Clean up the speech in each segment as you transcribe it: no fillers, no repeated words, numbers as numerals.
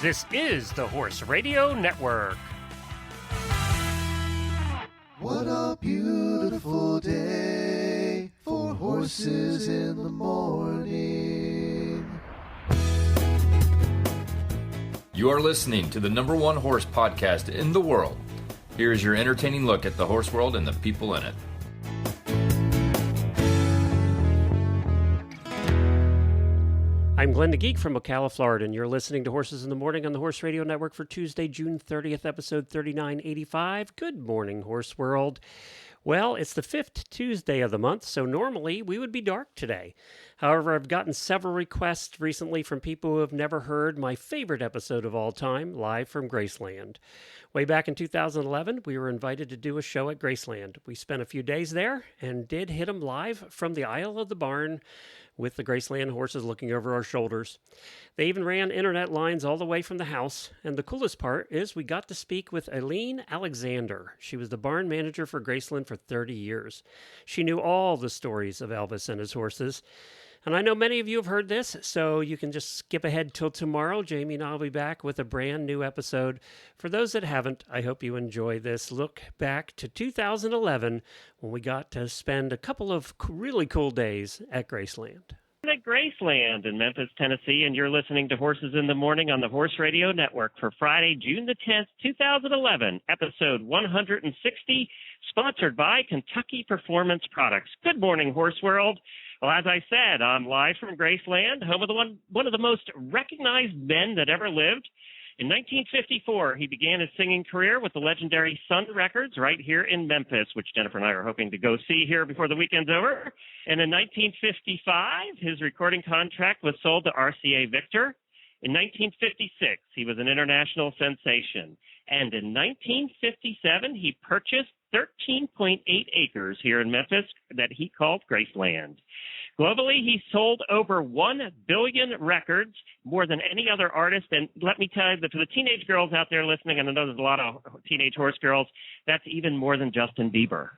This is the Horse Radio Network. What a beautiful day for horses in the morning. You are listening to the #1 horse podcast in the world. Here is your entertaining look at the horse world and the people in it. I'm Glenn the Geek from Ocala, Florida, and you're listening to Horses in the Morning on the Horse Radio Network for Tuesday, June 30th, episode 3985. Good morning, Horse World. Well, it's the 5th Tuesday of the month, so normally we would be dark today. However, I've gotten several requests recently from people who have never heard my favorite episode of all time, live from Graceland. Way back in 2011, we were invited to do a show at Graceland. We spent a few days there and did hit them live from the aisle of the barn with the Graceland horses looking over our shoulders. They even ran internet lines all the way from the house, and the coolest part is we got to speak with Alene Alexander. She was the barn manager for Graceland for 30 years. She knew all the stories of Elvis and his horses. And I know many of you have heard this, so you can just skip ahead till tomorrow. Jamie and I will be back with a brand new episode. For those that haven't, I hope you enjoy this look back to 2011 when we got to spend a couple of really cool days at Graceland. At Graceland in Memphis, Tennessee, and you're listening to Horses in the Morning on the Horse Radio Network for Friday, June the 10th, 2011, episode 160, sponsored by Kentucky Performance Products. Good morning, Horse World. Well, as I said, I'm live from Graceland, home of one of the most recognized men that ever lived. In 1954, he began his singing career with the legendary Sun Records right here in Memphis, which Jennifer and I are hoping to go see here before the weekend's over. And in 1955, his recording contract was sold to RCA Victor. In 1956, he was an international sensation. And in 1957, he purchased 13.8 acres here in Memphis that he called Graceland. Globally, he sold over 1 billion records, more than any other artist. And let me tell you that for the teenage girls out there listening, and I know there's a lot of teenage horse girls, that's even more than Justin Bieber.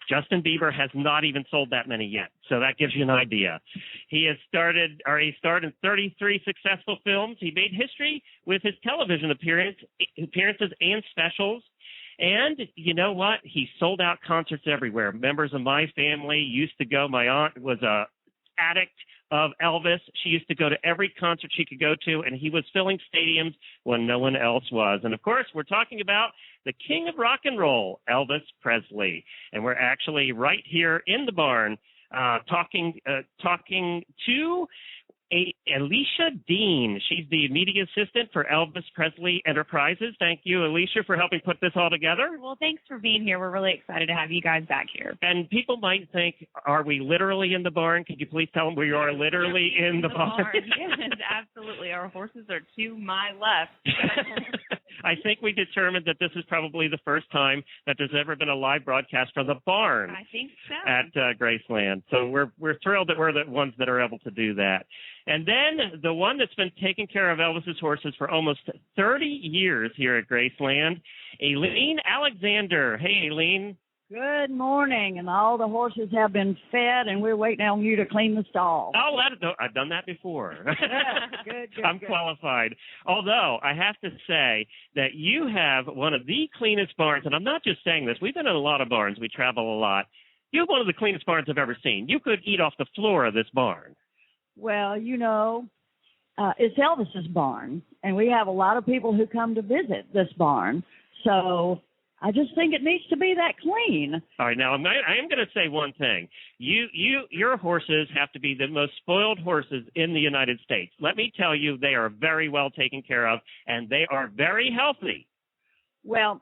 Justin Bieber has not even sold that many yet, so that gives you an idea. He starred in 33 successful films. He made history with his television appearances and specials. And you know what? He sold out concerts everywhere. Members of my family used to go. My aunt was a addict of Elvis. She used to go to every concert she could go to, and he was filling stadiums when no one else was. And of course, we're talking about the king of rock and roll, Elvis Presley. And we're actually right here in the barn talking to Alicia Dean. She's the media assistant for Elvis Presley Enterprises. Thank you, Alicia, for helping put this all together. Well, thanks for being here. We're really excited to have you guys back here. And people might think, are we literally in the barn? Could you please tell them we are literally in the barn? Yes, absolutely. Our horses are to my left. I think we determined that this is probably the first time that there's ever been a live broadcast from the barn. I think so. At Graceland. So we're thrilled that we're the ones that are able to do that. And then the one that's been taking care of Elvis's horses for almost 30 years here at Graceland, Alene Alexander. Hey, Alene. Good morning, and all the horses have been fed, and we're waiting on you to clean the stall. Oh, I've done that before. Good. I'm qualified. Although, I have to say that you have one of the cleanest barns, and I'm not just saying this. We've been in a lot of barns. We travel a lot. You have one of the cleanest barns I've ever seen. You could eat off the floor of this barn. Well, you know, it's Elvis's barn, and we have a lot of people who come to visit this barn, so I just think it needs to be that clean. All right, now I am going to say one thing. Your horses have to be the most spoiled horses in the United States. Let me tell you, they are very well taken care of, and they are very healthy. Well,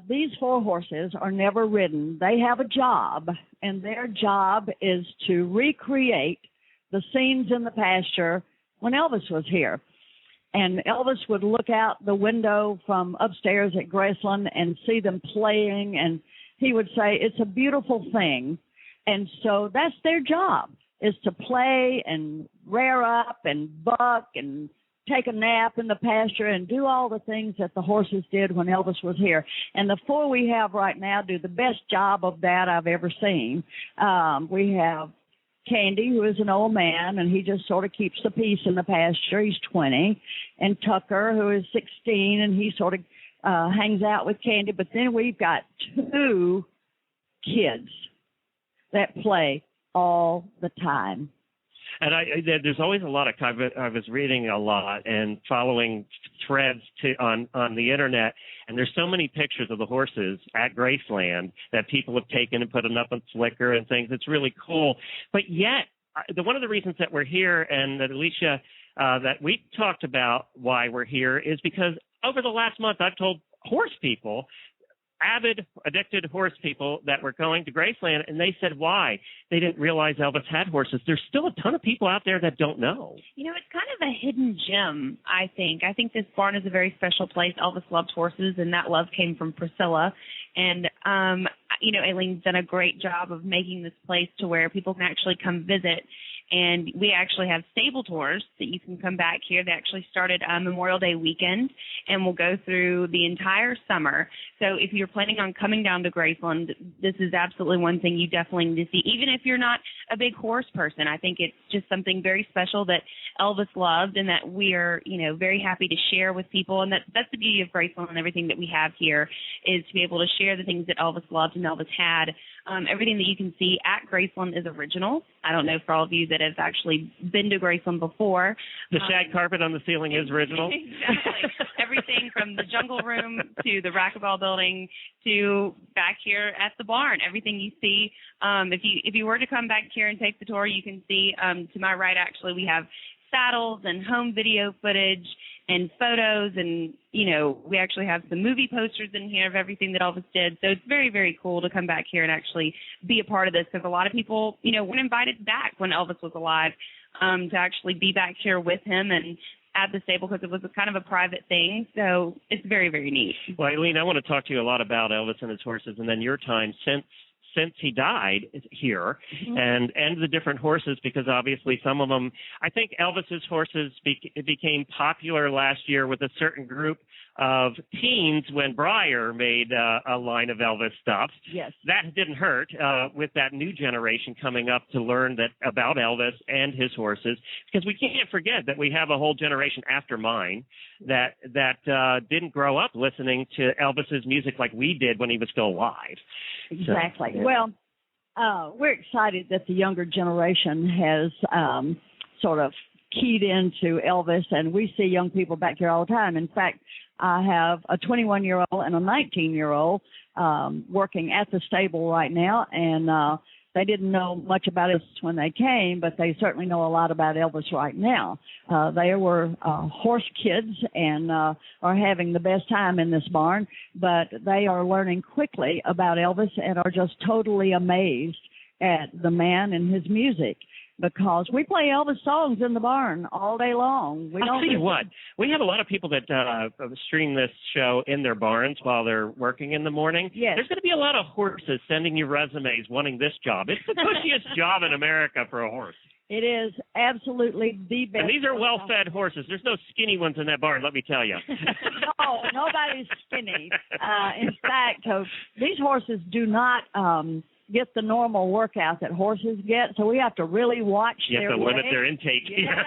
these 4 horses are never ridden. They have a job, and their job is to recreate the scenes in the pasture when Elvis was here. And Elvis would look out the window from upstairs at Graceland and see them playing, and he would say, it's a beautiful thing. And so that's their job, is to play and rear up and buck and take a nap in the pasture and do all the things that the horses did when Elvis was here. And the 4 we have right now do the best job of that I've ever seen. We have Candy, who is an old man, and he just sort of keeps the peace in the pasture. He's 20. And Tucker, who is 16, and he sort of hangs out with Candy. But then we've got 2 kids that play all the time. And there's always a lot of, I was reading a lot and following threads on the internet, and there's so many pictures of the horses at Graceland that people have taken and put them up on Flickr and things. It's really cool. But yet, one of the reasons that we're here, and that Alicia, that we talked about why we're here, is because over the last month I've told horse people, avid, addicted horse people, that were going to Graceland, and they said why. They didn't realize Elvis had horses. There's still a ton of people out there that don't know. You know, it's kind of a hidden gem, I think. I think this barn is a very special place. Elvis loved horses, and that love came from Priscilla. And, you know, Alene's done a great job of making this place to where people can actually come visit. And we actually have stable tours that you can come back here. They actually started Memorial Day weekend and will go through the entire summer. So if you're planning on coming down to Graceland, this is absolutely one thing you definitely need to see. Even if you're not a big horse person, I think it's just something very special that Elvis loved and that we are, you know, very happy to share with people. And that's the beauty of Graceland and everything that we have here, is to be able to share the things that Elvis loved and Elvis had. Everything that you can see at Graceland is original. I don't know for all of you that have actually been to Graceland before. The shag carpet on the ceiling is original. Exactly. Everything from the jungle room to the racquetball building to back here at the barn. Everything you see. If you were to come back here and take the tour, you can see to my right, actually, we have saddles and home video footage and photos, and, you know, we actually have some movie posters in here of everything that Elvis did. So it's very, very cool to come back here and actually be a part of this, because a lot of people, you know, weren't invited back when Elvis was alive to actually be back here with him and at the stable, because it was kind of a private thing. So it's very, very neat. Well, Alene, I want to talk to you a lot about Elvis and his horses, and then your time since he died here, and the different horses, because obviously some of them, I think Elvis's horses became popular last year with a certain group of teens when Breyer made a line of Elvis stuff. Yes. That didn't hurt with that new generation coming up to learn about Elvis and his horses, because we can't forget that we have a whole generation after mine that didn't grow up listening to Elvis's music like we did when he was still alive. Exactly. So, yeah. Well, we're excited that the younger generation has sort of keyed into Elvis, and we see young people back here all the time. In fact, I have a 21-year-old and a 19-year-old working at the stable right now, and they didn't know much about us when they came, but they certainly know a lot about Elvis right now. They were horse kids and are having the best time in this barn, but they are learning quickly about Elvis and are just totally amazed at the man and his music, because we play Elvis songs in the barn all day long. I'll tell you what, we have a lot of people that stream this show in their barns while they're working in the morning. Yes. There's going to be a lot of horses sending you resumes wanting this job. It's the cushiest job in America for a horse. It is absolutely the best. And these are well-fed horses. There's no skinny ones in that barn, let me tell you. No, nobody's skinny. In fact, these horses do not get the normal workout that horses get, so we have to really watch their weight. You have to limit their intake. Yeah.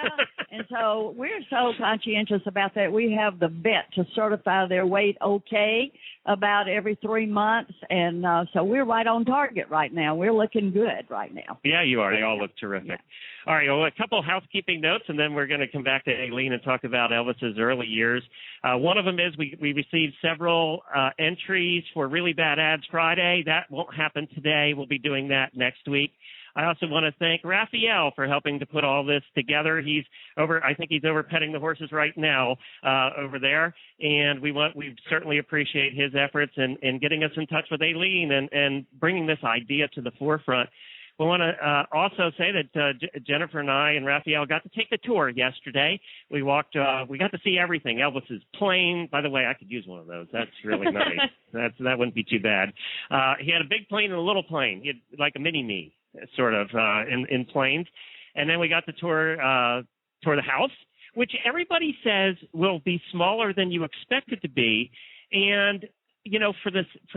And so we're so conscientious about that. We have the vet to certify their weight okay about every 3 months, and so we're right on target right now. We're looking good right now. Yeah, you are. They all look terrific. Yeah. All right, well, a couple of housekeeping notes, and then we're going to come back to Alene and talk about Elvis's early years. One of them is we received several entries for Really Bad Ads Friday. That won't happen today. We'll be doing that next week. I also want to thank Rafael for helping to put all this together. I think he's over petting the horses right now over there, and we certainly appreciate his efforts in getting us in touch with Alene and bringing this idea to the forefront. We want to also say that Jennifer and I and Rafael got to take the tour yesterday. We walked. We got to see everything. Elvis's plane. By the way, I could use one of those. That's really nice. That wouldn't be too bad. He had a big plane and a little plane. He had like a mini-me, sort of, in planes. And then we got to tour the house, which everybody says will be smaller than you expect it to be. And for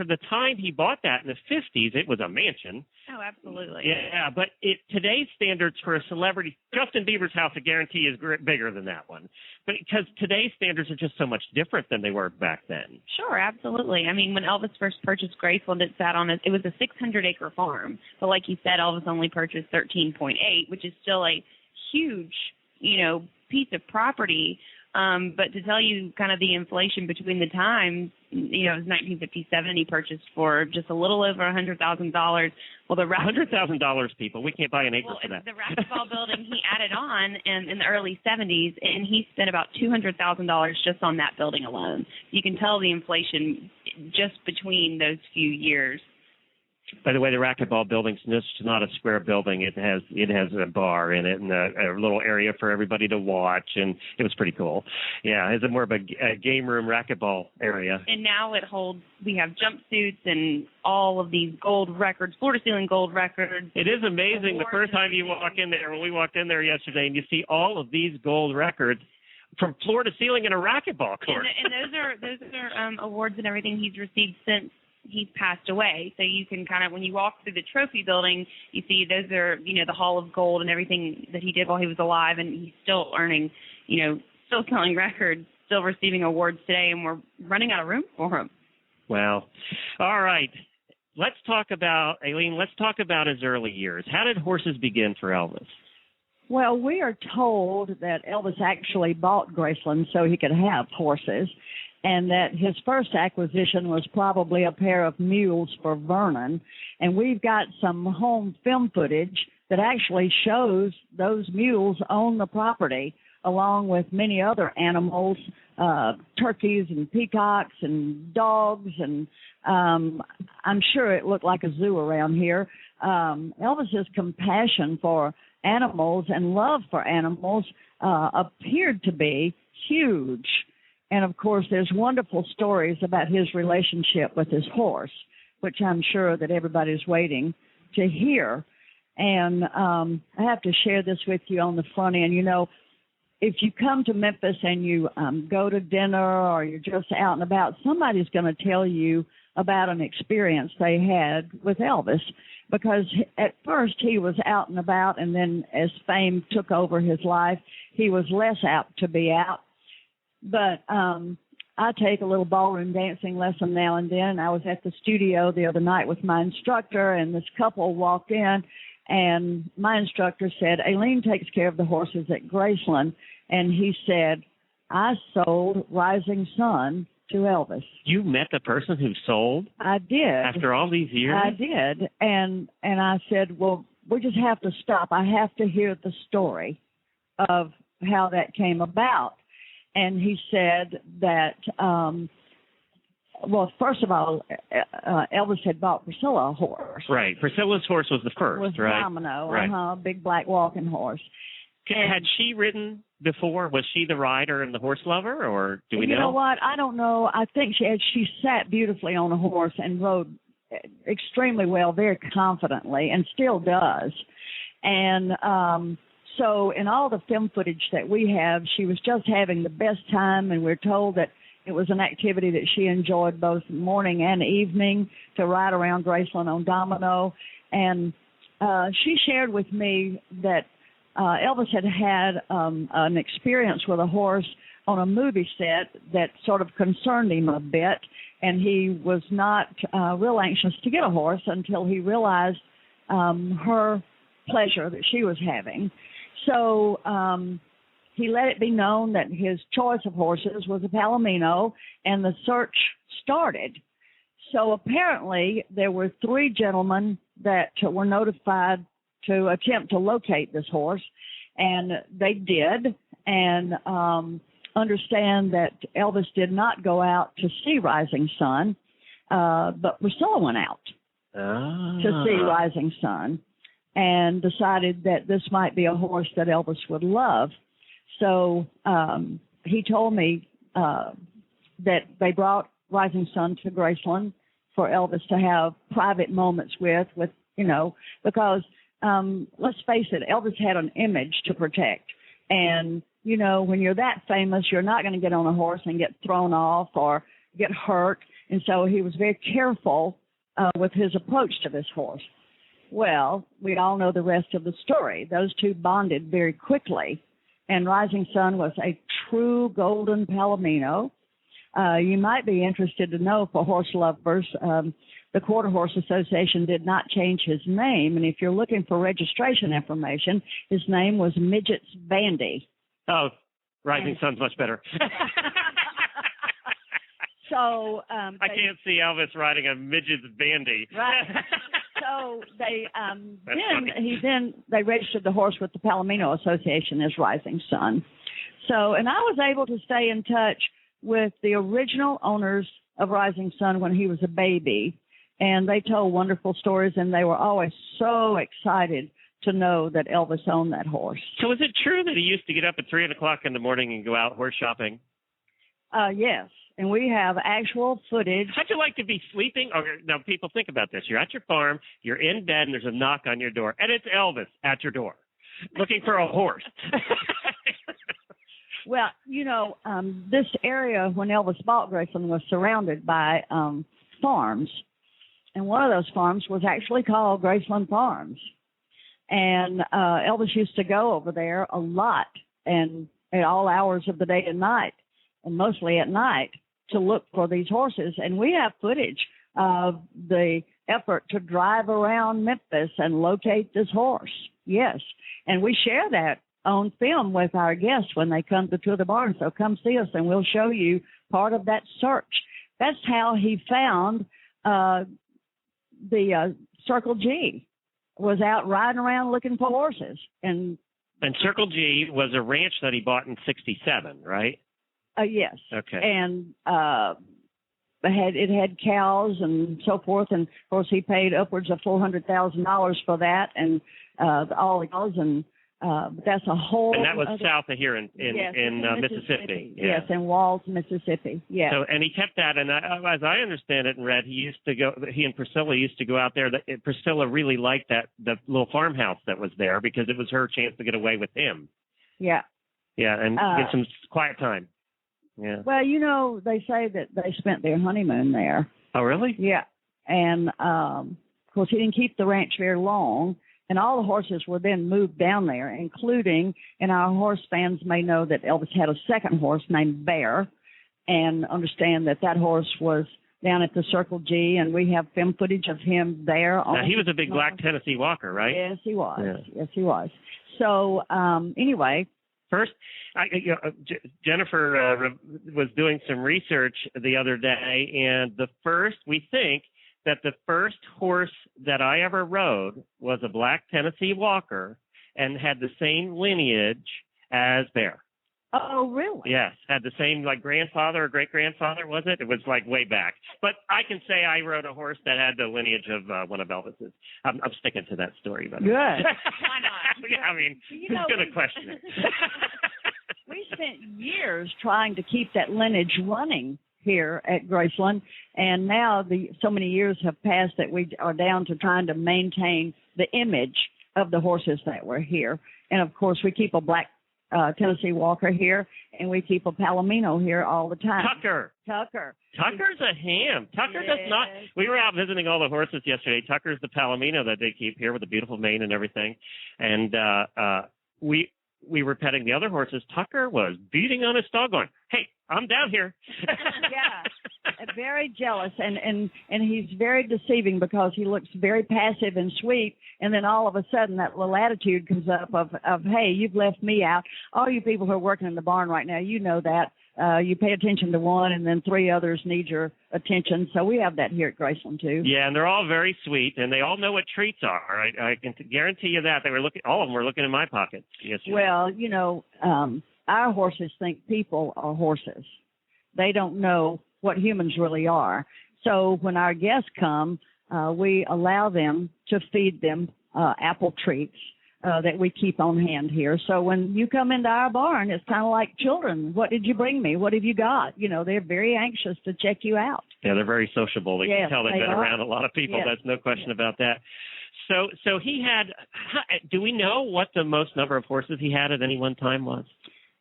the time he bought that in the 50s, it was a mansion. Oh, absolutely. Yeah, but today's standards for a celebrity, Justin Bieber's house, I guarantee, is bigger than that one. But because today's standards are just so much different than they were back then. Sure, absolutely. I mean, when Elvis first purchased Graceland, it was a 600-acre farm. But like you said, Elvis only purchased 13.8, which is still a huge, piece of property. But to tell you kind of the inflation between the times, it was 1957, and he purchased for just a little over $100,000. Well, $100,000, people. We can't buy an acre for that. The racquetball building he added on in the early 70s, and he spent about $200,000 just on that building alone. You can tell the inflation just between those few years. By the way, the racquetball building's just not a square building. It has a bar in it and a little area for everybody to watch, and it was pretty cool. Yeah, it's more of a game room racquetball area. And now we have jumpsuits and all of these gold records, floor-to-ceiling gold records. It is amazing the first time you walk in there, when we walked in there yesterday, and you see all of these gold records from floor to ceiling in a racquetball court. And those are awards and everything he's received since he's passed away. So you can kind of, when you walk through the trophy building, you see those are, the Hall of Gold and everything that he did while he was alive, and he's still earning, still selling records, still receiving awards today, and we're running out of room for him. Wow. All right. Let's talk about his early years. How did horses begin for Elvis? Well, we are told that Elvis actually bought Graceland so he could have horses, and that his first acquisition was probably a pair of mules for Vernon. And we've got some home film footage that actually shows those mules on the property, along with many other animals, turkeys and peacocks and dogs, and I'm sure it looked like a zoo around here. Elvis's compassion for animals and love for animals appeared to be huge. And, of course, there's wonderful stories about his relationship with his horse, which I'm sure that everybody's waiting to hear. And I have to share this with you on the front end. If you come to Memphis and you go to dinner or you're just out and about, somebody's going to tell you about an experience they had with Elvis. Because at first he was out and about, and then as fame took over his life, he was less apt to be out. But I take a little ballroom dancing lesson now and then. I was at the studio the other night with my instructor, and this couple walked in, and my instructor said, Alene takes care of the horses at Graceland. And he said, I sold Rising Sun to Elvis. You met the person who sold? I did. After all these years? I did. And I said, well, we just have to stop. I have to hear the story of how that came about. And he said that, well, first of all, Elvis had bought Priscilla a horse. Right. Priscilla's horse was the first, was right? Domino, right. Big black walking horse. Had she ridden before? Was she the rider and the horse lover, or do we know? You know what? I don't know. I think she sat beautifully on a horse and rode extremely well, very confidently, and still does. And so in all the film footage that we have, she was just having the best time, and we're told that it was an activity that she enjoyed both morning and evening to ride around Graceland on Domino. And she shared with me that Elvis had an experience with a horse on a movie set that sort of concerned him a bit, and he was not real anxious to get a horse until he realized her pleasure that she was having. So he let it be known that his choice of horses was a Palomino, and the search started. So apparently there were 3 gentlemen that were notified to attempt to locate this horse, and they did, and understand that Elvis did not go out to see Rising Sun, but Priscilla went out to see Rising Sun and decided that this might be a horse that Elvis would love. So he told me that they brought Rising Sun to Graceland for Elvis to have private moments with because let's face it, Elvis had an image to protect. And, when you're that famous, you're not going to get on a horse and get thrown off or get hurt. And so he was very careful with his approach to this horse. Well, we all know the rest of the story. Those two bonded very quickly, and Rising Sun was a true golden Palomino. You might be interested to know, for horse lovers, the Quarter Horse Association did not change his name, and if you're looking for registration information, his name was Midget's Bandy. Oh, Rising Sun's much better. So I can't see Elvis riding a Midget's Bandy. Right. So they they registered the horse with the Palomino Association as Rising Sun. So, and I was able to stay in touch with the original owners of Rising Sun when he was a baby, and they told wonderful stories, and they were always so excited to know that Elvis owned that horse. So is it true that he used to get up at 3 o'clock in the morning and go out horse shopping? Yes, and we have actual footage. How'd you like to be sleeping? Okay, now, people, think about this. You're at your farm, you're in bed, and there's a knock on your door, and it's Elvis at your door looking for a horse. Well, you know, this area, when Elvis bought Graceland, was surrounded by farms, and one of those farms was actually called Graceland Farms. And Elvis used to go over there a lot, and at all hours of the day and night, and mostly at night, to look for these horses. And we have footage of the effort to drive around Memphis and locate this horse. Yes. And we share that on film with our guests when they come to tour the barn. So come see us, and we'll show you part of that search. That's how he found the Circle G. Was out riding around looking for horses. And Circle G was a ranch that he bought in 1967, right? Yes. Okay. And it had cows and so forth, and of course he paid upwards of $400,000 for that, and all the cows, and that's a whole. And that was south of here in Mississippi. Yeah. Yes, in Walls, Mississippi. Yeah. So, and he kept that, and as I understand it and read, he and Priscilla used to go out there. Priscilla really liked the little farmhouse that was there because it was her chance to get away with him. Yeah. Yeah, and get some quiet time. Yeah. Well, you know, they say that they spent their honeymoon there. Oh, really? Yeah. And, of course, he didn't keep the ranch very long, and all the horses were then moved down there, including, and our horse fans may know that Elvis had a second horse named Bear, and understand that horse was down at the Circle G, and we have film footage of him there. Now, he was a big black Tennessee Walker, right? Yes, he was. Yeah. Yes, he was. So, anyway. First, Jennifer was doing some research the other day, and we think that the first horse that I ever rode was a black Tennessee Walker and had the same lineage as Bear. Oh, really? Yes, had the same, like, grandfather or great-grandfather, was it? It was, like, way back. But I can say I rode a horse that had the lineage of one of Elvis's. I'm sticking to that story. But good. Why not? Yeah, I mean, who's going to question it? We spent years trying to keep that lineage running here at Graceland, and now so many years have passed that we are down to trying to maintain the image of the horses that were here. And, of course, we keep a black Tennessee Walker here, and we keep a Palomino here all the time. Tucker's a ham. Tucker does not. We were out visiting all the horses yesterday. Tucker's the Palomino that they keep here with the beautiful mane and everything. And we were petting the other horses. Tucker was beating on his dog going, "Hey, I'm down here." Yeah, very jealous, and he's very deceiving because he looks very passive and sweet, and then all of a sudden that little attitude comes up of hey, you've left me out. All you people who are working in the barn right now, you know that. You pay attention to one, and then three others need your attention. So we have that here at Graceland too. Yeah, and they're all very sweet, and they all know what treats are. I can guarantee you that all of them were looking in my pockets yesterday. Well, you know, our horses think people are horses. They don't know what humans really are. So when our guests come, we allow them to feed them apple treats that we keep on hand here. So when you come into our barn, it's kind of like children. What did you bring me? What have you got? You know, they're very anxious to check you out. Yeah, they're very sociable. You can tell they've been around a lot of people. Yes. That's no question about that. So he had, do we know what the most number of horses he had at any one time was?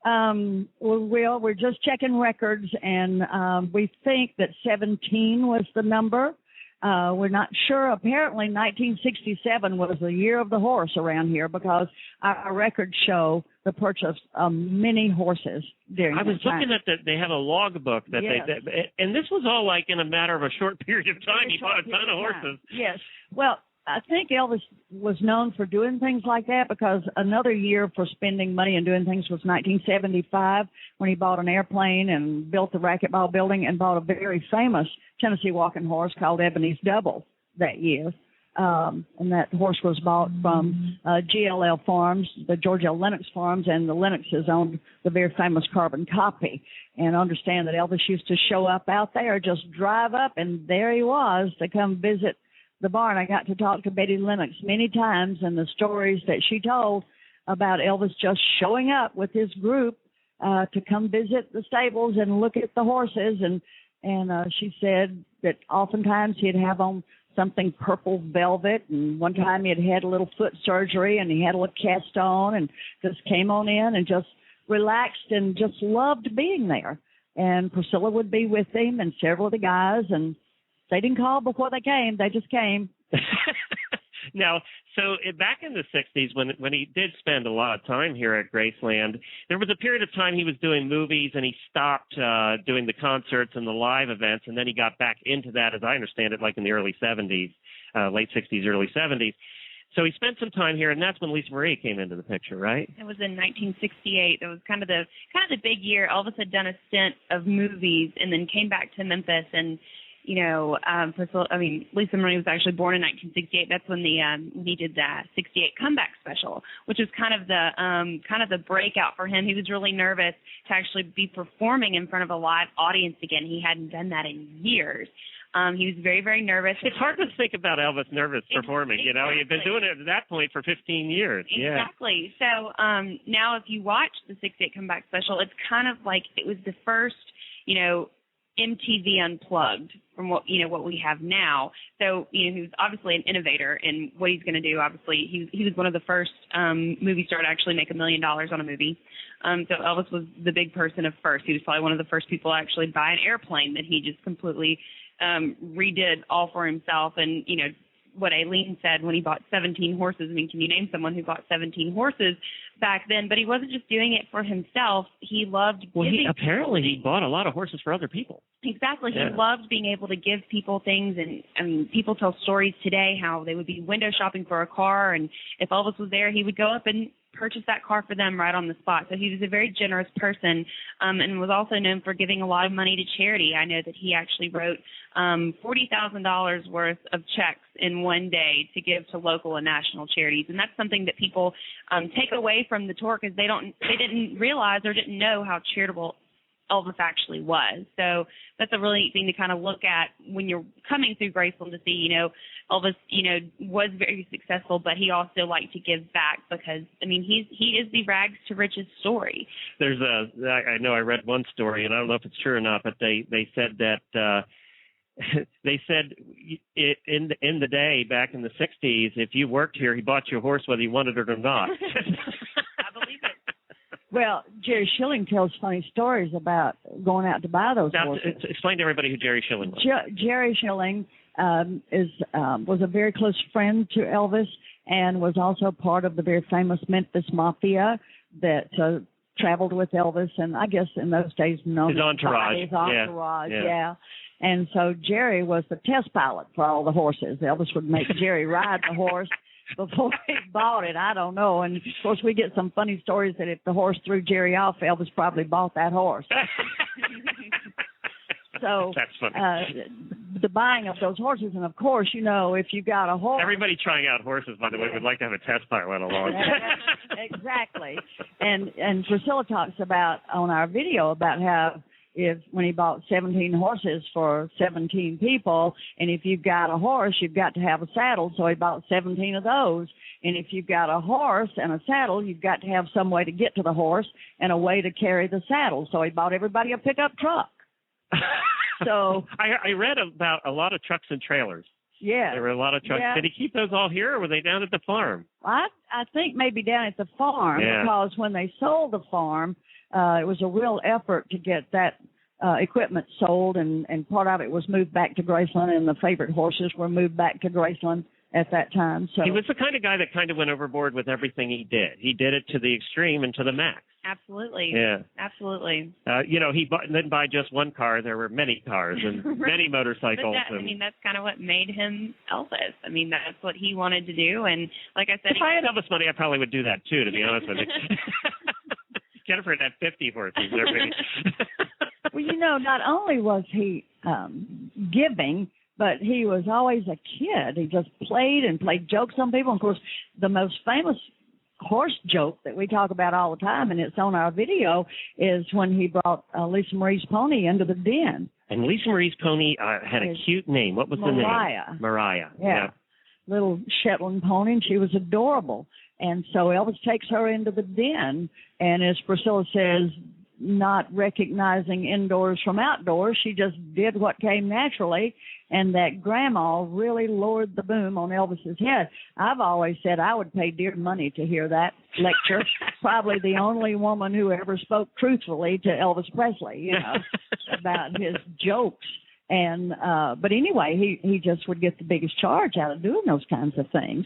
We're just checking records, and we think that 17 was the number. We're not sure. Apparently, 1967 was the year of the horse around here because our records show the purchase of many horses during I was that time. looking at that. They have a logbook that Yes. and this was all like in a matter of a short period of time. He bought a ton of horses. Yes. Well, I think Elvis was known for doing things like that because another year for spending money and doing things was 1975 when he bought an airplane and built the racquetball building and bought a very famous Tennessee walking horse called Ebony's Double that year. And that horse was bought from GLL Farms, the George L. Lennox Farms, and the Lennoxes owned the very famous Carbon Copy. And understand that Elvis used to show up out there, just drive up, and there he was to come visit the barn. I got to talk to Betty Lennox many times, and the stories that she told about Elvis just showing up with his group to come visit the stables and look at the horses. And she said that oftentimes he'd have on something purple velvet, and one time he had a little foot surgery, and he had a little cast on and just came on in and just relaxed and just loved being there. And Priscilla would be with him and several of the guys, and they didn't call before they came. They just came. Now, so back in the 60s, when he did spend a lot of time here at Graceland, there was a period of time he was doing movies, and he stopped doing the concerts and the live events, and then he got back into that, as I understand it, like in the early 70s, late 60s, early 70s. So he spent some time here, and that's when Lisa Marie came into the picture, right? It was in 1968. It was kind of the big year. Elvis had done a stint of movies and then came back to Memphis, and Lisa Marie was actually born in 1968. That's when he did that 68 comeback special, which was kind of the breakout for him. He was really nervous to actually be performing in front of a live audience again. He hadn't done that in years. He was very, very nervous. It's hard to think about Elvis nervous performing. Exactly. You know, he'd been doing it at that point for 15 years. Exactly. So now if you watch the 68 comeback special, it's kind of like it was the first, MTV Unplugged from what we have now. So, he was obviously an innovator in what he's going to do. Obviously, he was one of the first movie star to actually make $1 million on a movie. So Elvis was the big person of first. He was probably one of the first people to actually buy an airplane that he just completely redid all for himself. And, what Alene said when he bought 17 horses. I mean, can you name someone who bought 17 horses back then? But he wasn't just doing it for himself. He loved giving. Apparently he bought a lot of horses for other people. Exactly. Yeah. He loved being able to give people things. And people tell stories today how they would be window shopping for a car. And if Elvis was there, he would go up and purchase that car for them right on the spot. So he was a very generous person, and was also known for giving a lot of money to charity. I know that he actually wrote $40,000 worth of checks in one day to give to local and national charities. And that's something that people take away from the tour because they didn't realize or didn't know how charitable Elvis actually was. So that's a really neat thing to kind of look at when you're coming through Graceland to see, Elvis, was very successful, but he also liked to give back because, he is the rags to riches story. I know I read one story, and I don't know if it's true or not, but they said that they said in the day back in the 60s, if you worked here, he bought you a horse whether you wanted it or not. I believe it. Well, Jerry Schilling tells funny stories about going out to buy those horses. Explain to everybody who Jerry Schilling was. Jerry Schilling was a very close friend to Elvis and was also part of the very famous Memphis Mafia that traveled with Elvis, and I guess in those days known his entourage. His entourage, yeah. And so Jerry was the test pilot for all the horses. Elvis would make Jerry ride the horse before he bought it. I don't know. And, of course, we get some funny stories that if the horse threw Jerry off, Elvis probably bought that horse. So that's funny. The buying of those horses, and, of course, if you got a horse. Everybody trying out horses, by the way, would like to have a test pilot along. Exactly. And Priscilla talks about on our video about how when he bought 17 horses for 17 people, and if you've got a horse, you've got to have a saddle, so he bought 17 of those. And if you've got a horse and a saddle, you've got to have some way to get to the horse and a way to carry the saddle, so he bought everybody a pickup truck. So I read about a lot of trucks and trailers. Yeah. There were a lot of trucks. Yeah. Did he keep those all here, or were they down at the farm? I think maybe down at the farm, because when they sold the farm, it was a real effort to get that equipment sold, and part of it was moved back to Graceland, and the favorite horses were moved back to Graceland at that time. So he was the kind of guy that kind of went overboard with everything he did. He did it to the extreme and to the max. Absolutely. Yeah. Absolutely. He didn't buy just one car. There were many cars and many motorcycles. But that's kind of what made him Elvis. I mean, that's what he wanted to do. And like I said, if I had Elvis money, I probably would do that too, to be honest with you. Jennifer had 50 horses. Well, not only was he giving, but he was always a kid. He just played jokes on people. And of course, the most famous horse joke that we talk about all the time, and it's on our video, is when he brought Lisa Marie's pony into the den. And Lisa Marie's pony had a cute name. What was the name? Mariah. Yeah. Little Shetland pony, and she was adorable. And so Elvis takes her into the den, and as Priscilla says, not recognizing indoors from outdoors, she just did what came naturally, and that grandma really lowered the boom on Elvis's head. I've always said I would pay dear money to hear that lecture. Probably the only woman who ever spoke truthfully to Elvis Presley, about his jokes. And but anyway, he just would get the biggest charge out of doing those kinds of things.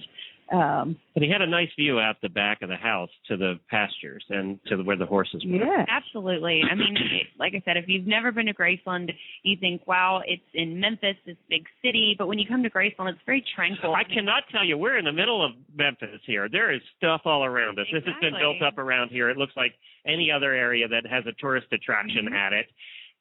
But he had a nice view out the back of the house to the pastures and to where the horses were. Yeah, absolutely. I mean, like I said, if you've never been to Graceland, you think, wow, it's in Memphis, this big city. But when you come to Graceland, it's very tranquil. I cannot tell you, we're in the middle of Memphis here. There is stuff all around us. Exactly. This has been built up around here. It looks like any other area that has a tourist attraction at it.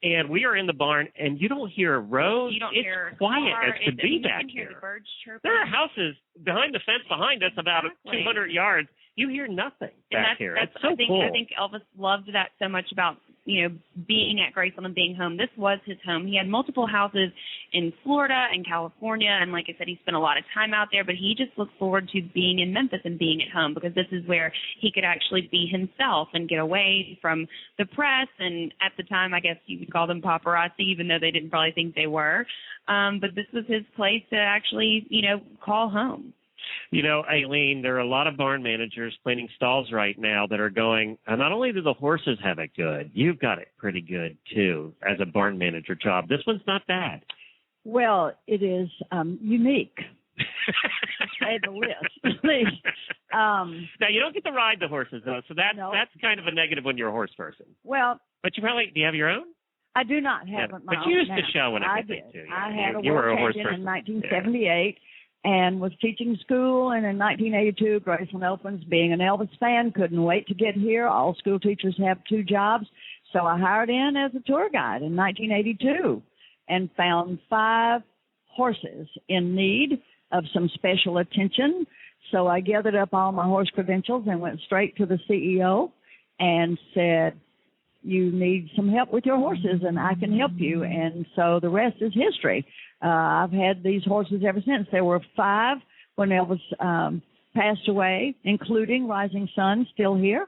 And we are in the barn, and you don't hear a road. You don't it's hear quiet car. as could be back you can hear here. The birds chirping. There are houses behind the fence behind us about 200 yards. You hear nothing back here. It's so cool. I think Elvis loved that so much about, being at Graceland and being home. This was his home. He had multiple houses in Florida and California, and like I said, he spent a lot of time out there, but he just looked forward to being in Memphis and being at home because this is where he could actually be himself and get away from the press. And at the time, I guess you would call them paparazzi, even though they didn't probably think they were. But this was his place to actually, call home. Alene, there are a lot of barn managers cleaning stalls right now that are going, not only do the horses have it good, you've got it pretty good, too, as a barn manager job. This one's not bad. Well, it is unique, to say the least. Now, you don't get to ride the horses, though, so that's kind of a negative when you're a horse person. Well, but do you have your own? I do not have my own. But you used now. to show and I everything, did. too. I had you were a horse pageant person. in 1978. Yeah. And was teaching school, and in 1982, Graceland opens. Being an Elvis fan, couldn't wait to get here. All school teachers have 2 jobs, so I hired in as a tour guide in 1982 and found 5 horses in need of some special attention. So I gathered up all my horse credentials and went straight to the CEO and said, you need some help with your horses, and I can help you. And so the rest is history. I've had these horses ever since. There were 5 when Elvis passed away, including Rising Sun, still here.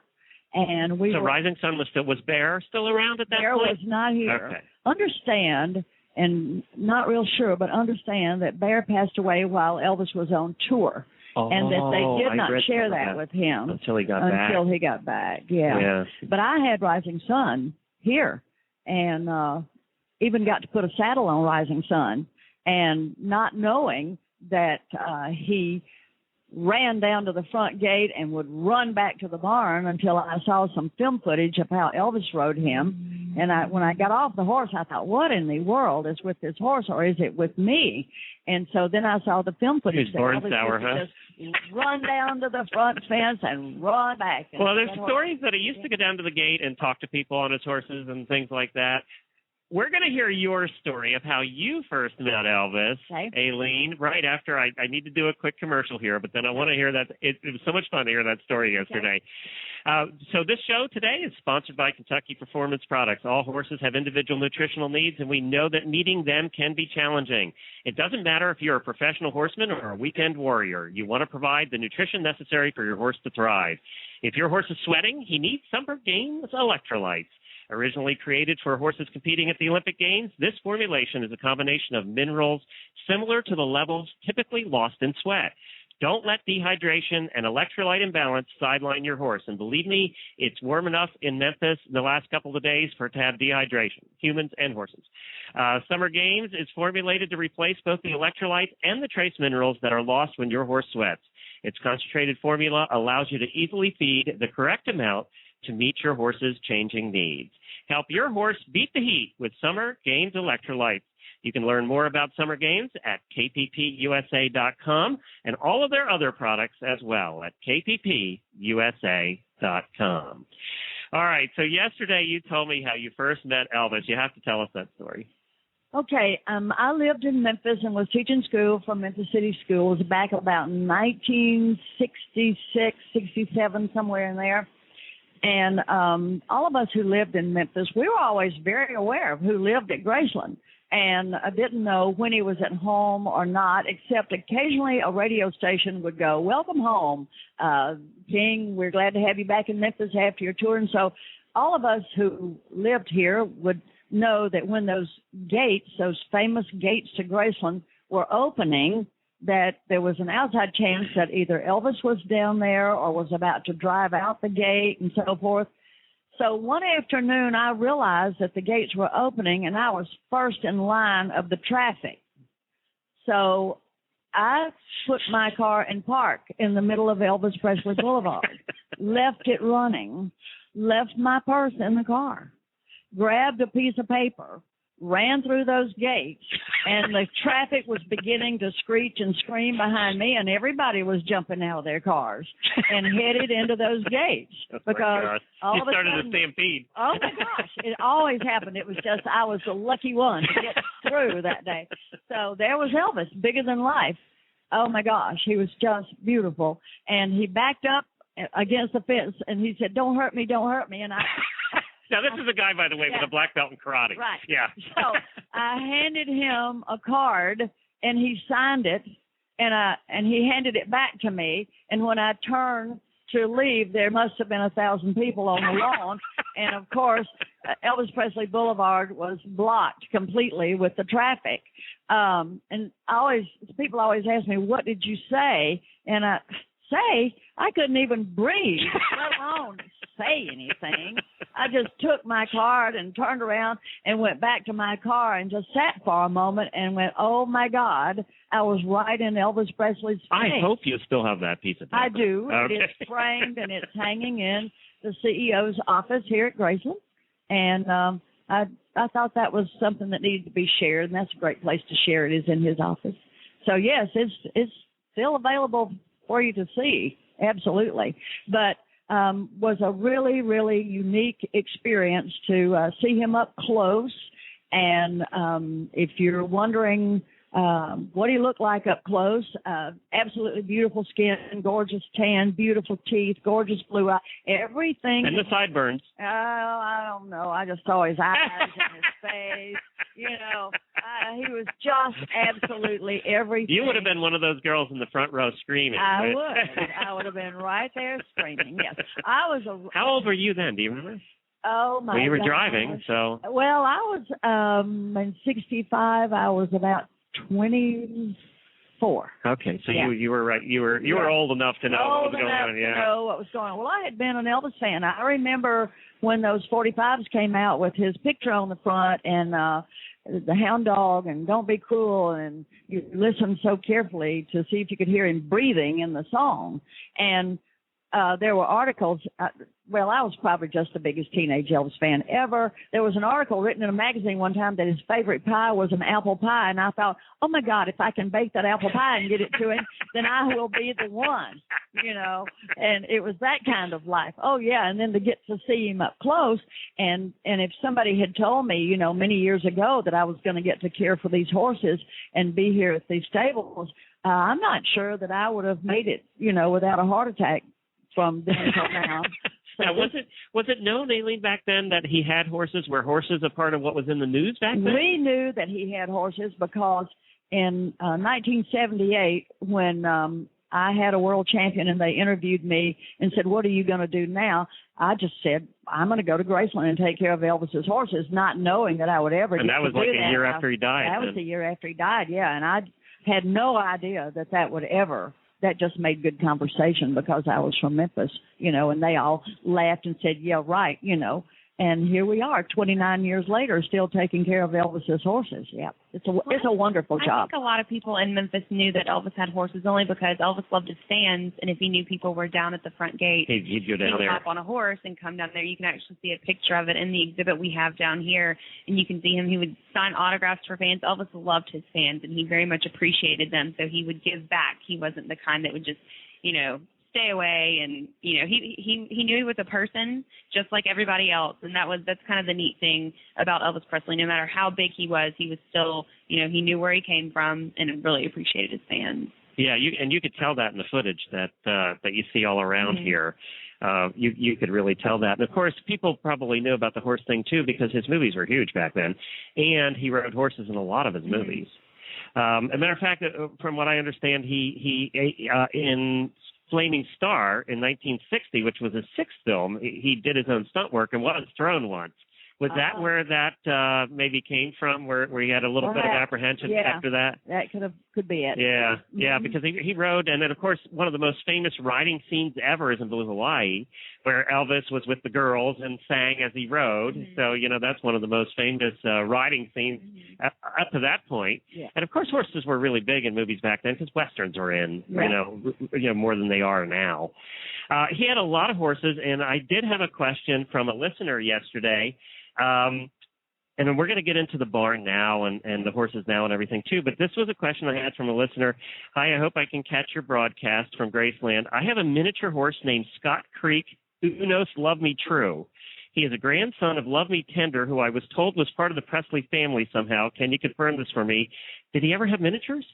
And Rising Sun was Bear still around at that Bear point? Bear was not here. Okay. Understand, and not real sure, but understand that Bear passed away while Elvis was on tour. And that they did not share that with him until he got back. Yeah. But I had Rising Sun here, and even got to put a saddle on Rising Sun, and not knowing that he ran down to the front gate and would run back to the barn until I saw some film footage of how Elvis rode him. And when I got off the horse, I thought, what in the world is with this horse, or is it with me? And so then I saw the film footage. He's born sour, huh? Just run down to the front fence and run back. Well, there's stories that he used to go down to the gate and talk to people on his horses and things like that. We're going to hear your story of how you first met Elvis, Alene, right after I need to do a quick commercial here, but then I want to hear that. It was so much fun to hear that story yesterday. So this show today is sponsored by Kentucky Performance Products. All horses have individual nutritional needs, and we know that meeting them can be challenging. It doesn't matter if you're a professional horseman or a weekend warrior. You want to provide the nutrition necessary for your horse to thrive. If your horse is sweating, he needs Summer Games electrolytes. Originally created for horses competing at the Olympic Games, this formulation is a combination of minerals similar to the levels typically lost in sweat. Don't let dehydration and electrolyte imbalance sideline your horse. And believe me, it's warm enough in Memphis the last couple of days for it to have dehydration, humans and horses. Summer Games is formulated to replace both the electrolytes and the trace minerals that are lost when your horse sweats. Its concentrated formula allows you to easily feed the correct amount to meet your horse's changing needs. Help your horse beat the heat with Summer Games electrolytes. You can learn more about Summer Games at kppusa.com and all of their other products as well at kppusa.com. All right, so yesterday you told me how you first met Elvis. You have to tell us that story. Okay, I lived in Memphis and was teaching school from Memphis City Schools back about 1966, 67, somewhere in there. And all of us who lived in Memphis, we were always very aware of who lived at Graceland. And I didn't know when he was at home or not, except occasionally a radio station would go, "Welcome home, King. We're glad to have you back in Memphis after your tour." And so all of us who lived here would know that when those gates, those famous gates to Graceland, were opening, that there was an outside chance that either Elvis was down there or was about to drive out the gate and so forth. So one afternoon, I realized that the gates were opening, and I was first in line of the traffic. So I put my car in park in the middle of Elvis Presley Boulevard, left it running, left my purse in the car, grabbed a piece of paper, ran through those gates, and the traffic was beginning to screech and scream behind me, and everybody was jumping out of their cars and headed into those gates. Because all you of a started sudden, a stampede. Oh, my gosh. It always happened. It was just I was the lucky one to get through that day. So there was Elvis, bigger than life. Oh, my gosh. He was just beautiful. And he backed up against the fence, and he said, "Don't hurt me, don't hurt me." And I... Now, this is a guy, by the way, with a black belt in karate. Right. Yeah. So I handed him a card, and he signed it, and he handed it back to me. And when I turned to leave, there must have been 1,000 people on the lawn. And, of course, Elvis Presley Boulevard was blocked completely with the traffic. And people always ask me, "What did you say?" And I couldn't even breathe, let alone say anything. I just took my card and turned around and went back to my car and just sat for a moment and went, "Oh, my God, I was right in Elvis Presley's face." I hope you still have that piece of paper. I do. Okay. It's framed, and it's hanging in the CEO's office here at Graceland. And I thought that was something that needed to be shared, and that's a great place to share it, is in his office. So, yes, it's still available for you to see, absolutely. But was a really, really unique experience to see him up close. And if you're wondering what he looked like up close, absolutely beautiful skin, gorgeous tan, beautiful teeth, gorgeous blue eye, everything. And the sideburns. Oh, I don't know. I just saw his eyes and his face. You know, he was just absolutely everything. You would have been one of those girls in the front row screaming. I right? would. I would have been right there screaming. Yes, How old were you then? Do you remember? Oh my! Well, you were gosh. driving, so. Well, I was in '65. I was about 24. Okay, so Yeah. you were right. You were old enough to know what was going on. Yeah. To know what was going on. Well, I had been an Elvis fan. I remember when those 45s came out with his picture on the front, and the hound dog and Don't Be Cruel, and you listened so carefully to see if you could hear him breathing in the song. And there were articles. Well, I was probably just the biggest teenage Elvis fan ever. There was an article written in a magazine one time that his favorite pie was an apple pie, and I thought, "Oh my God, if I can bake that apple pie and get it to him, then I will be the one," you know. And it was that kind of life. Oh yeah, and then to get to see him up close, and if somebody had told me, you know, many years ago that I was going to get to care for these horses and be here at these stables, I'm not sure that I would have made it, you know, without a heart attack from then until now. So now, was it known, Alene, back then that he had horses? Were horses a part of what was in the news back then? We knew that he had horses because in 1978, when I had a world champion and they interviewed me and said, "What are you going to do now?" I just said, "I'm going to go to Graceland and take care of Elvis's horses," not knowing that I would ever And get that was to like do a that. year after he died. That was the year after he died, yeah. And I had no idea that would ever that just made good conversation because I was from Memphis, and they all laughed and said, yeah, right, And here we are, 29 years later, still taking care of Elvis's horses. Yeah, it's a wonderful job. I think a lot of people in Memphis knew that Elvis had horses only because Elvis loved his fans, and if he knew people were down at the front gate, he'd go down there, hop on a horse and come down there. You can actually see a picture of it in the exhibit we have down here, and you can see him. He would sign autographs for fans. Elvis loved his fans, and he very much appreciated them, so he would give back. He wasn't the kind that would just, stay away, and he knew he was a person just like everybody else, and that's kind of the neat thing about Elvis Presley. No matter how big he was still, he knew where he came from and really appreciated his fans. Yeah, you could tell that in the footage that you see all around here. You could really tell that. And of course, people probably knew about the horse thing too because his movies were huge back then, and he rode horses in a lot of his movies. As a matter of fact, from what I understand, he in Flaming Star in 1960, which was his sixth film, he did his own stunt work and was thrown once. Was that where that maybe came from, where he had a little bit of apprehension after that? That could be it. Yeah, because he rode, and then, of course, one of the most famous riding scenes ever is in Blue Hawaii, where Elvis was with the girls and sang as he rode. So, that's one of the most famous riding scenes up to that point. Yeah. And, of course, horses were really big in movies back then because Westerns were in, more than they are now. He had a lot of horses, and I did have a question from a listener yesterday. And then we're going to get into the barn now and the horses now and everything too. But this was a question I had from a listener. Hi, I hope I can catch your broadcast from Graceland. I have a miniature horse named Scott Creek Unos Love Me True. He is a grandson of Love Me Tender, who I was told was part of the Presley family somehow. Can you confirm this for me? Did he ever have miniatures?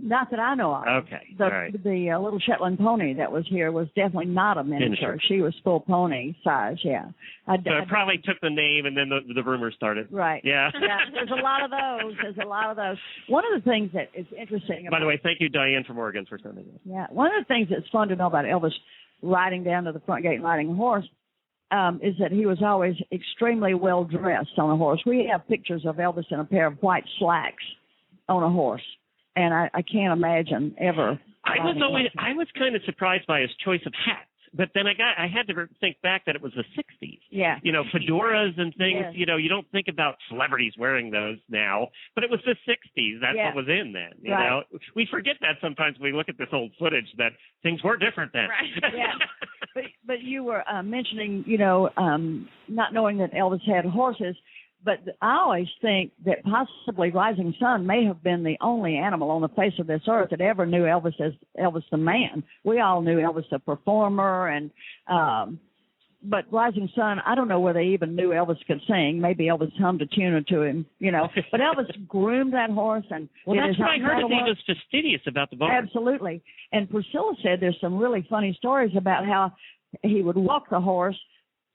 Not that I know of. Okay. The all right. The little Shetland pony that was here was definitely not a miniature. She was full pony size, yeah. So it probably took the name and then the rumors started. Right. Yeah. Yeah, there's a lot of those. One of the things that is interesting about... By the way, thank you, Diane from Oregon, for sending this. Yeah. One of the things that's fun to know about Elvis riding down to the front gate and riding a horse is that he was always extremely well dressed on a horse. We have pictures of Elvis in a pair of white slacks on a horse. And I can't imagine ever. I was kind of surprised by his choice of hats, but then I had to think back that it was the 60s. Yeah. Fedoras and things. Yes. You don't think about celebrities wearing those now, but it was the 60s. That's what was in then. You know, we forget that sometimes when we look at this old footage that things were different then. Right. Yeah. But you were mentioning, not knowing that Elvis had horses. But I always think that possibly Rising Sun may have been the only animal on the face of this earth that ever knew Elvis as Elvis the man. We all knew Elvis the performer, and but Rising Sun, I don't know whether they even knew Elvis could sing. Maybe Elvis hummed a tune to him, But Elvis groomed that horse, and that's what I heard. He was fastidious about the barn. Absolutely. And Priscilla said there's some really funny stories about how he would walk the horse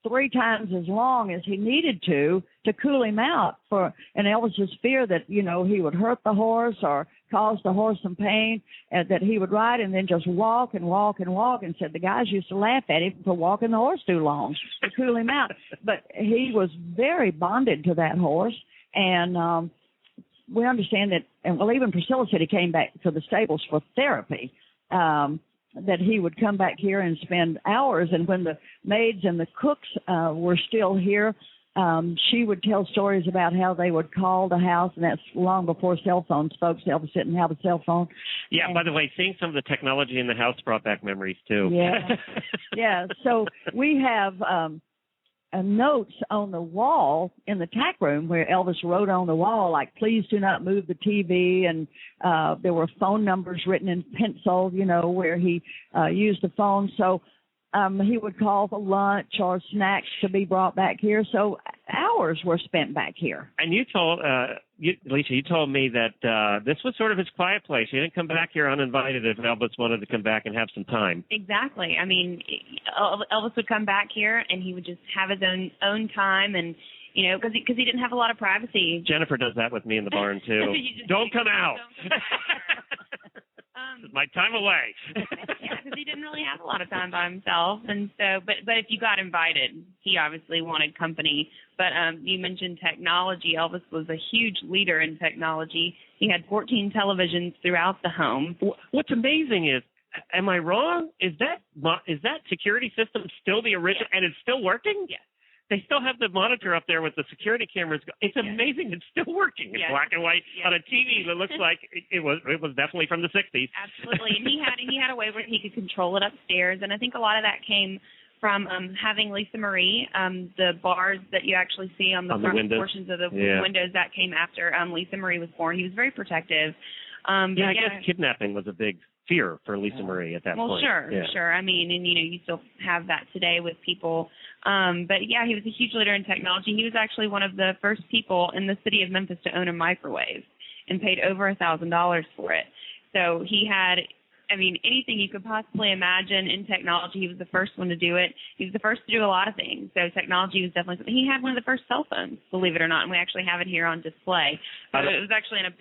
3 times as long as he needed to cool him out and Elvis's fear that, he would hurt the horse or cause the horse some pain, that he would ride and then just walk and walk and walk, and said the guys used to laugh at him for walking the horse too long to cool him out. But he was very bonded to that horse, and we understand that, and even Priscilla said he came back to the stables for therapy, that he would come back here and spend hours. And when the maids and the cooks were still here, she would tell stories about how they would call the house, and that's long before cell phones, folks. Elvis didn't have a cell phone. Yeah, by the way, seeing some of the technology in the house brought back memories, too. Yeah, yeah. So we have notes on the wall in the tack room where Elvis wrote on the wall, like, please do not move the TV. And there were phone numbers written in pencil, where he used the phone. So he would call for lunch or snacks to be brought back here. So hours were spent back here. And you told, Alicia, you told me that this was sort of his quiet place. He didn't come back here uninvited if Elvis wanted to come back and have some time. Exactly. I mean, Elvis would come back here and he would just have his own time, and because he didn't have a lot of privacy. Jennifer does that with me in the barn too. Don't come out. It's my time away. Yeah, because he didn't really have a lot of time by himself, and so. But if you got invited, he obviously wanted company. But you mentioned technology. Elvis was a huge leader in technology. He had 14 televisions throughout the home. What's amazing is am I wrong? Is that security system still the original, and it's still working? Yeah. They still have the monitor up there with the security cameras. It's amazing. It's still working. It's black and white on a TV that looks like it was definitely from the 60s. Absolutely. And he had a way where he could control it upstairs. And I think a lot of that came from having Lisa Marie, the bars that you actually see on the front portions of the windows, that came after Lisa Marie was born. He was very protective. I guess kidnapping was a big fear for Lisa Marie at that point. Well, sure. I mean, and you still have that today with people. But he was a huge leader in technology. He was actually one of the first people in the city of Memphis to own a microwave and paid over $1,000 for it. So he had, anything you could possibly imagine in technology, he was the first one to do it. He was the first to do a lot of things. So technology was definitely something. He had one of the first cell phones, believe it or not, and we actually have it here on display. So it was actually in a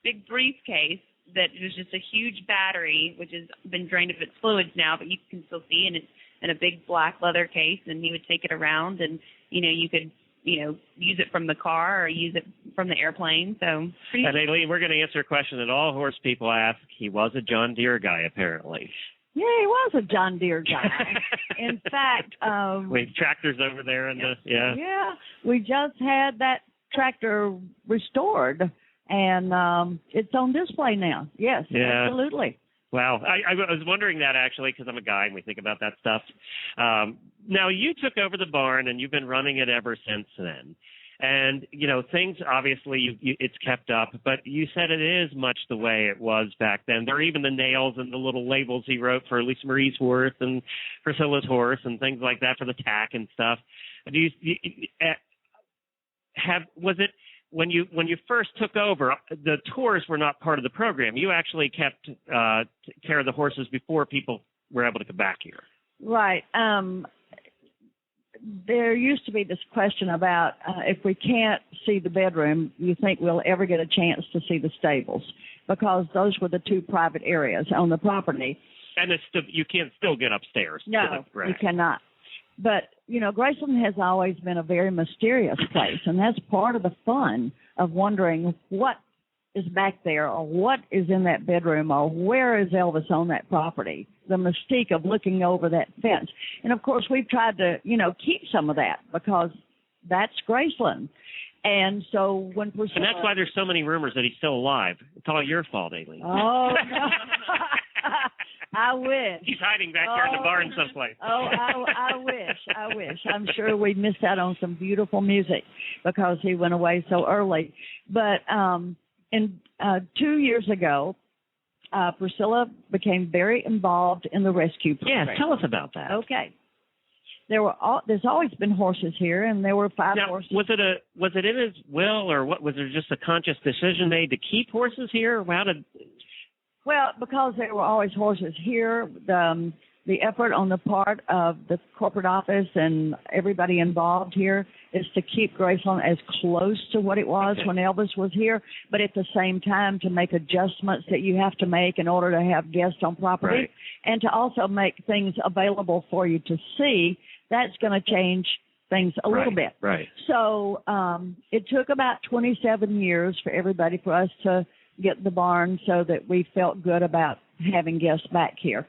big briefcase that was just a huge battery, which has been drained of its fluids now, but you can still see, and it's in a big black leather case, and he would take it around, and, you could, use it from the car or use it from the airplane. So, and Alene, we're going to answer a question that all horse people ask. He was a John Deere guy, apparently. Yeah, he was a John Deere guy. In fact, we tractors over there, and yeah, we just had that tractor restored. And it's on display now. Yes, absolutely. Wow. I was wondering that, actually, because I'm a guy and we think about that stuff. Now, you took over the barn, and you've been running it ever since then. And, things, obviously, it's kept up. But you said it is much the way it was back then. There are even the nails and the little labels he wrote for Lisa Marie's horse and Priscilla's horse and things like that for the tack and stuff. Was it... When you first took over, the tours were not part of the program. You actually kept care of the horses before people were able to come back here. Right. There used to be this question about if we can't see the bedroom, you think we'll ever get a chance to see the stables, because those were the two private areas on the property. And you can't still get upstairs. No, you cannot. But, Graceland has always been a very mysterious place, and that's part of the fun of wondering what is back there or what is in that bedroom or where is Elvis on that property, the mystique of looking over that fence. And, of course, we've tried to, keep some of that because that's Graceland. And so when Priscilla... And that's why there's so many rumors that he's still alive. It's all your fault, Alene. Oh, no. I wish. He's hiding back here in the barn someplace. I wish. I'm sure we missed out on some beautiful music because he went away so early. But 2 years ago, Priscilla became very involved in the rescue program. Yeah, tell us about that. Okay. There's always been horses here, and there were 5 horses. Was it in his will, or what? Was there just a conscious decision made to keep horses here? Well, because there were always horses here, the effort on the part of the corporate office and everybody involved here is to keep Graceland as close to what it was when Elvis was here, but at the same time to make adjustments that you have to make in order to have guests on property, and to also make things available for you to see. That's going to change things a little bit. Right. So it took about 27 years for us to get the barn so that we felt good about having guests back here.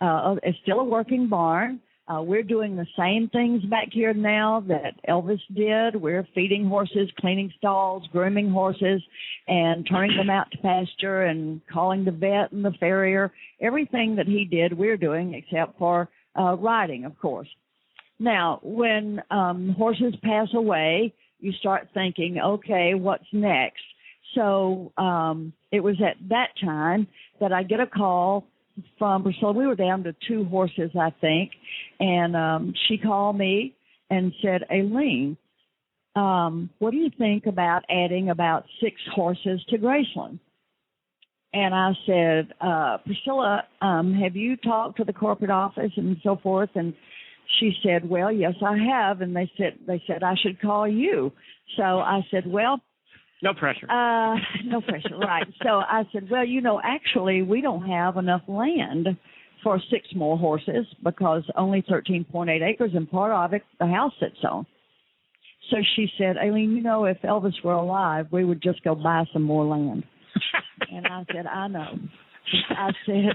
It's still a working barn. We're doing the same things back here now that Elvis did. We're feeding horses, cleaning stalls, grooming horses, and turning them out to pasture and calling the vet and the farrier. Everything that he did, we're doing, except for riding, of course. Now, when horses pass away, you start thinking, okay, what's next? So it was at that time that I get a call from Priscilla. We were down to 2 horses, I think, and she called me and said, Alene, what do you think about adding about 6 horses to Graceland? And I said, Priscilla, have you talked to the corporate office and so forth? And she said, well, yes, I have. And they said I should call you. So I said, well, no pressure. No pressure, right. So I said, well, actually, we don't have enough land for 6 more horses because only 13.8 acres, and part of it the house sits on. So she said, Alene, if Elvis were alive, we would just go buy some more land. And I said, I know. I said,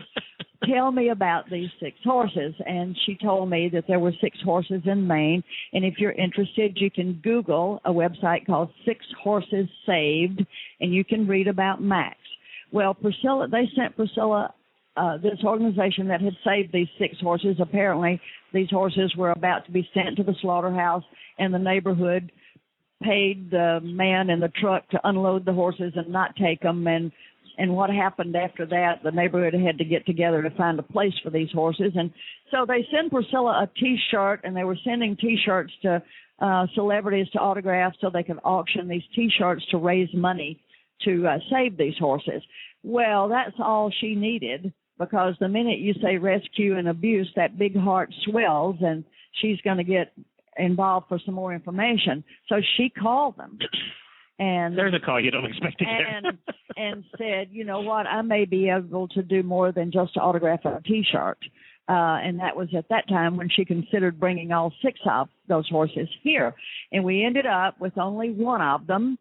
tell me about these 6 horses. And she told me that there were 6 horses in Maine. And if you're interested, you can Google a website called 6 Horses Saved, and you can read about Max. Well, they sent Priscilla this organization that had saved these 6 horses. Apparently, these horses were about to be sent to the slaughterhouse, and the neighborhood paid the man in the truck to unload the horses and not take them. And what happened after that, the neighborhood had to get together to find a place for these horses. And so they sent Priscilla a T-shirt, and they were sending T-shirts to celebrities to autograph so they could auction these T-shirts to raise money to save these horses. Well, that's all she needed, because the minute you say rescue and abuse, that big heart swells, and she's going to get involved for some more information. So she called them. And there's a call you don't expect to get. and said, you know what, I may be able to do more than just to autograph a T-shirt. And that was at that time when she considered bringing all 6 of those horses here. And we ended up with only 1 of them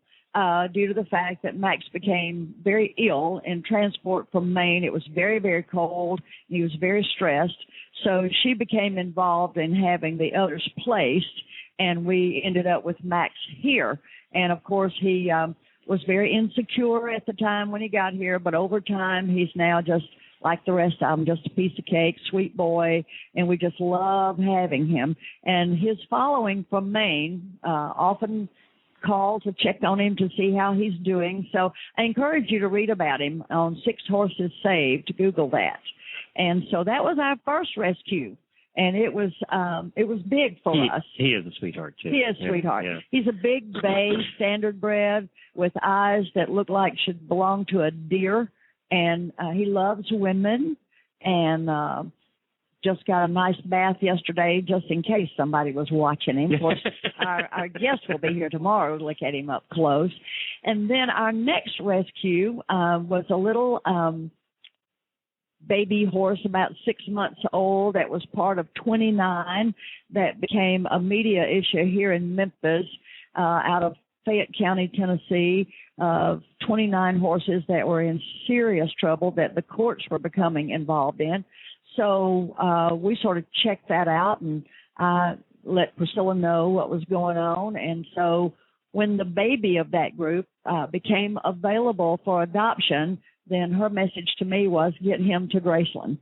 due to the fact that Max became very ill in transport from Maine. It was very, very cold. He was very stressed. So she became involved in having the others placed, and we ended up with Max here. And, of course, he was very insecure at the time when he got here, but over time he's now just like the rest of them, just a piece of cake, sweet boy, and we just love having him. And his following from Maine often call to check on him to see how he's doing. So I encourage you to read about him on 6 Horses Saved. Google that. And so that was our first rescue. And it was big for us. He is a sweetheart, too. He is a sweetheart. Yeah. He's a big bay standard bred with eyes that look like should belong to a deer. And he loves women, and just got a nice bath yesterday, just in case somebody was watching him. Of course, our guest will be here tomorrow to look at him up close. And then our next rescue was a little baby horse about 6 months old that was part of 29 that became a media issue here in Memphis out of Fayette County, Tennessee, 29 horses that were in serious trouble that the courts were becoming involved in. So we sort of checked that out, and I let Priscilla know what was going on. And so when the baby of that group became available for adoption, then her message to me was get him to Graceland.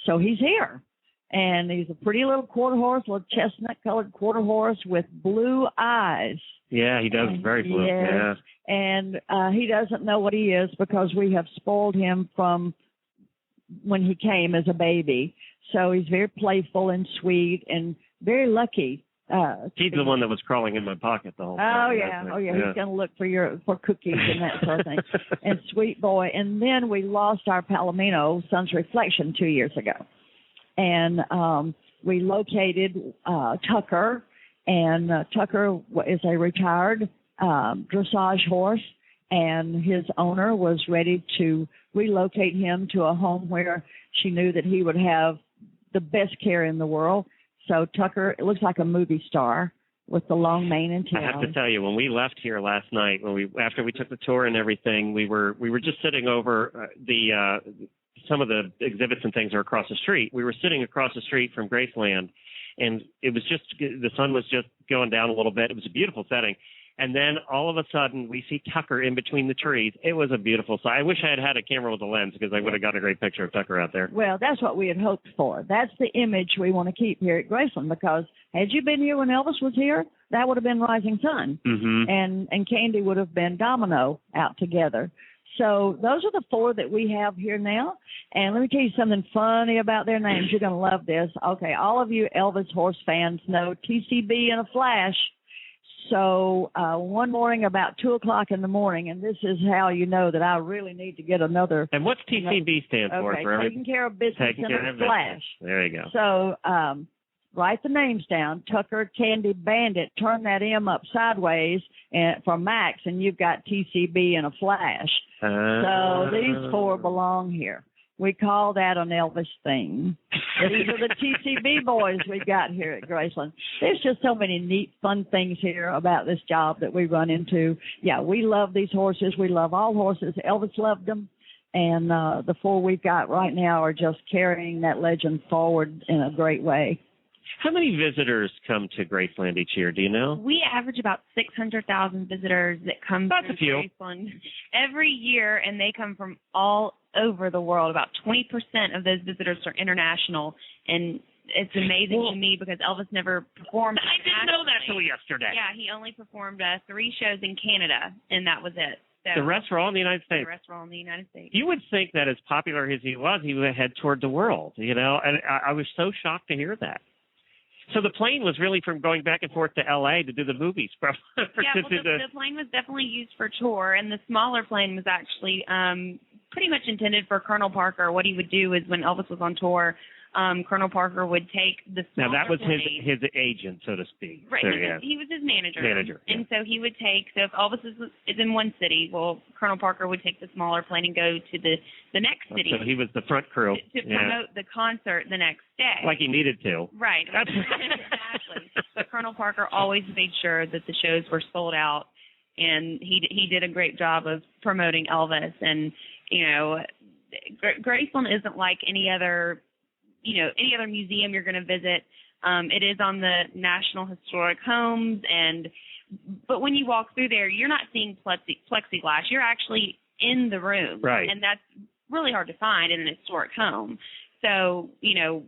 So he's here. And he's a pretty little quarter horse, little chestnut-colored quarter horse with blue eyes. Yeah, he does. Very blue. Yes. Yeah. And he doesn't know what he is because we have spoiled him from when he came as a baby. So he's very playful and sweet and very lucky. He's the one that was crawling in my pocket the whole time. Oh yeah. He's going to look for cookies and that sort of thing. And sweet boy. And then we lost our Palomino, Sun's Reflection, 2 years ago. And we located Tucker, and Tucker is a retired dressage horse, and his owner was ready to relocate him to a home where she knew that he would have the best care in the world. So Tucker, it looks like a movie star with the long mane and tail. I have to tell you, when we left here last night, after we took the tour and everything, we were just sitting over some of the exhibits and things are across the street. We were sitting across the street from Graceland, and it was just, the sun was just going down a little bit. It was a beautiful setting. And then all of a sudden, we see Tucker in between the trees. It was a beautiful sight. I wish I had had a camera with a lens because I would have got a great picture of Tucker out there. Well, that's what we had hoped for. That's the image we want to keep here at Graceland, because had you been here when Elvis was here, that would have been Rising Sun. Mm-hmm. And Candy would have been Domino out together. So those are the 4 that we have here now. And let me tell you something funny about their names. You're going to love this. Okay, all of you Elvis horse fans know TCB and a Flash. So one morning about 2 o'clock in the morning, and this is how you know that I really need to get another. And what's TCB stand for? Okay, taking care of business in a flash. There you go. So write the names down. Tucker, Candy, Bandit. Turn that M up sideways for Max, and you've got TCB and a Flash. So these 4 belong here. We call that an Elvis thing. These are the TCB boys we've got here at Graceland. There's just so many neat, fun things here about this job that we run into. Yeah, we love these horses. We love all horses. Elvis loved them. And the 4 we've got right now are just carrying that legend forward in a great way. How many visitors come to Graceland each year? Do you know? We average about 600,000 visitors that come That's through a few. Graceland every year, and they come from all over the world. About 20% of those visitors are international, and it's amazing to me because Elvis never performed. I didn't know that till yesterday. Yeah, he only performed 3 shows in Canada, and that was it. So The rest were all in the United States. The rest were all in the United States. You would think that as popular as he would head toward the world, you know, and I was so shocked to hear that. So the plane was really from going back and forth to L.A. to do the movies. Yeah, well, the plane was definitely used for tour, and the smaller plane was actually pretty much intended for Colonel Parker. What he would do is when Elvis was on tour, Colonel Parker would take the smaller Now, that was plane. his agent, so to speak. Right, So, he was his manager. Yeah. And so he would take, so if Elvis is in one city, well, Colonel Parker would take the smaller plane and go to the next city. So he was the front crew. To promote the concert the next day. Like he needed to. Right. Exactly. But Colonel Parker always made sure that the shows were sold out, and he did a great job of promoting Elvis. And, you know, Graceland isn't like any other museum you're going to visit. It is on the National Historic Homes, but when you walk through there, you're not seeing plexiglass. You're actually in the room. Right. And that's really hard to find in an historic home. So, you know,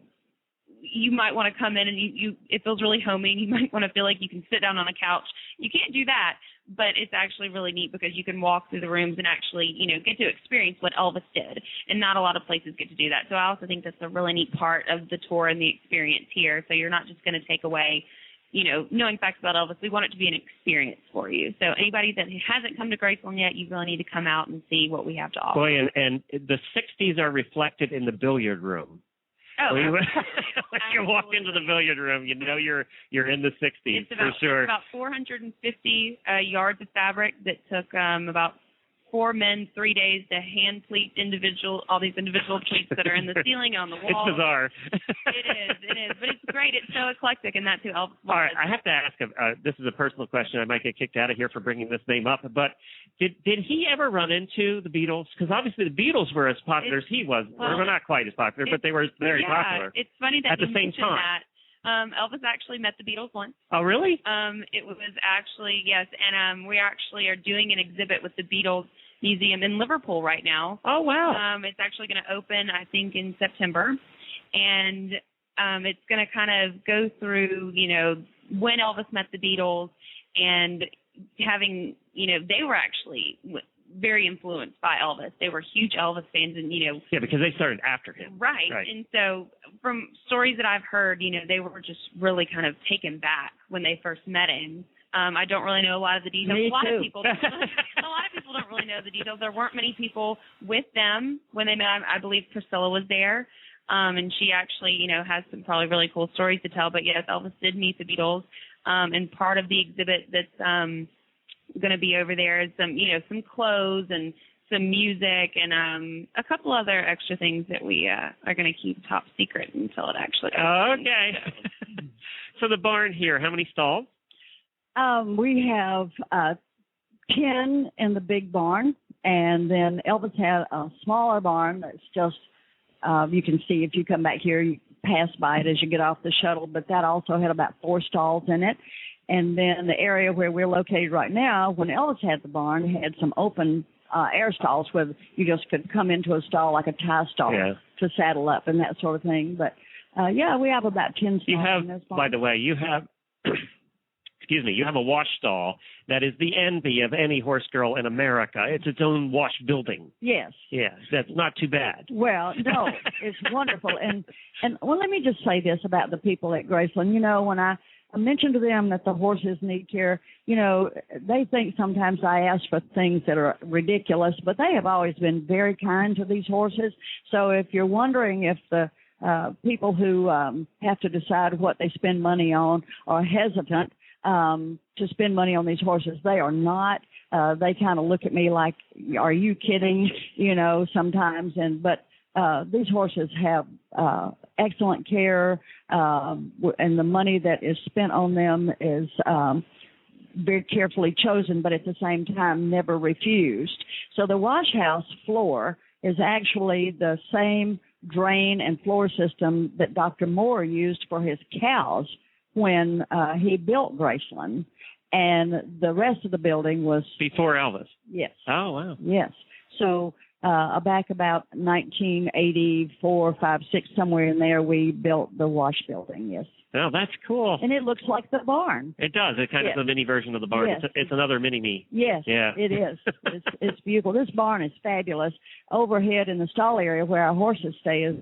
you might want to come in and it feels really homey. You might want to feel like you can sit down on a couch. You can't do that, but it's actually really neat because you can walk through the rooms and actually, you know, get to experience what Elvis did. And not a lot of places get to do that. So I also think that's a really neat part of the tour and the experience here. So you're not just going to take away, you know, knowing facts about Elvis. We want it to be an experience for you. So anybody that hasn't come to Graceland yet, you really need to come out and see what we have to offer. Boy, and the 60s are reflected in the billiard room. Oh, when you walk into the billiard room, you know you're in the 60s for sure. It's about 450 yards of fabric that took about 4 men 3 days to hand pleat all these individual pleats that are in the ceiling on the wall. It's bizarre. It is, but it's great. It's so eclectic, and that's who Elvis was. All right, I have to ask. This is a personal question. I might get kicked out of here for bringing this name up, but did he ever run into the Beatles? Because obviously the Beatles were as popular as he was. Well, they're not quite as popular, but they were very popular. It's funny that at the same time. That. Elvis actually met the Beatles once. Oh, really? It was actually, yes, and we actually are doing an exhibit with the Beatles Museum in Liverpool right now. Oh, wow. It's actually going to open, I think, in September, and it's going to kind of go through, you know, when Elvis met the Beatles and having, you know, they were actually very influenced by Elvis. They were huge Elvis fans, and, you know. Yeah, because they started after him. Right. And so from stories that I've heard, you know, they were just really kind of taken back when they first met him. I don't really know a lot of the details. Me a lot too. of people don't really know the details. There weren't many people with them when they met. I believe Priscilla was there, and she actually, you know, has some probably really cool stories to tell. But yes, Elvis did meet the Beatles, and part of the exhibit that's going to be over there is some clothes and some music and a couple other extra things that we are going to keep top secret until it actually opens. Okay. So the barn here, how many stalls? We have 10 in the big barn, and then Elvis had a smaller barn that's just, you can see if you come back here, you pass by it as you get off the shuttle, but that also had about 4 stalls in it. And then the area where we're located right now, when Elvis had the barn, had some open air stalls where you just could come into a stall like a tie stall to saddle up and that sort of thing. But, we have about 10 stalls in this barn. By the way, you have... Excuse me, you have a wash stall that is the envy of any horse girl in America. It's its own wash building. Yes. Yeah, that's not too bad. Well, no, it's wonderful. And well, let me just say this about the people at Graceland. You know, when I mentioned to them that the horses need care, you know, they think sometimes I ask for things that are ridiculous, but they have always been very kind to these horses. So if you're wondering if the people who have to decide what they spend money on are hesitant to spend money on these horses, they are not. They kind of look at me like, are you kidding? You know, sometimes. But these horses have excellent care, and the money that is spent on them is very carefully chosen, but at the same time never refused. So the wash house floor is actually the same drain and floor system that Dr. Moore used for his cows when he built Graceland. And the rest of the building was... Before Elvis? Yes. Oh, wow. Yes. So back about 1984, 5, 6, somewhere in there, we built the wash building, yes. Oh, that's cool. And it looks like the barn. It does. It kind of a mini version of the barn. Yes. It's another mini-me. Yes, yeah. It is. It's beautiful. This barn is fabulous. Overhead in the stall area where our horses stay is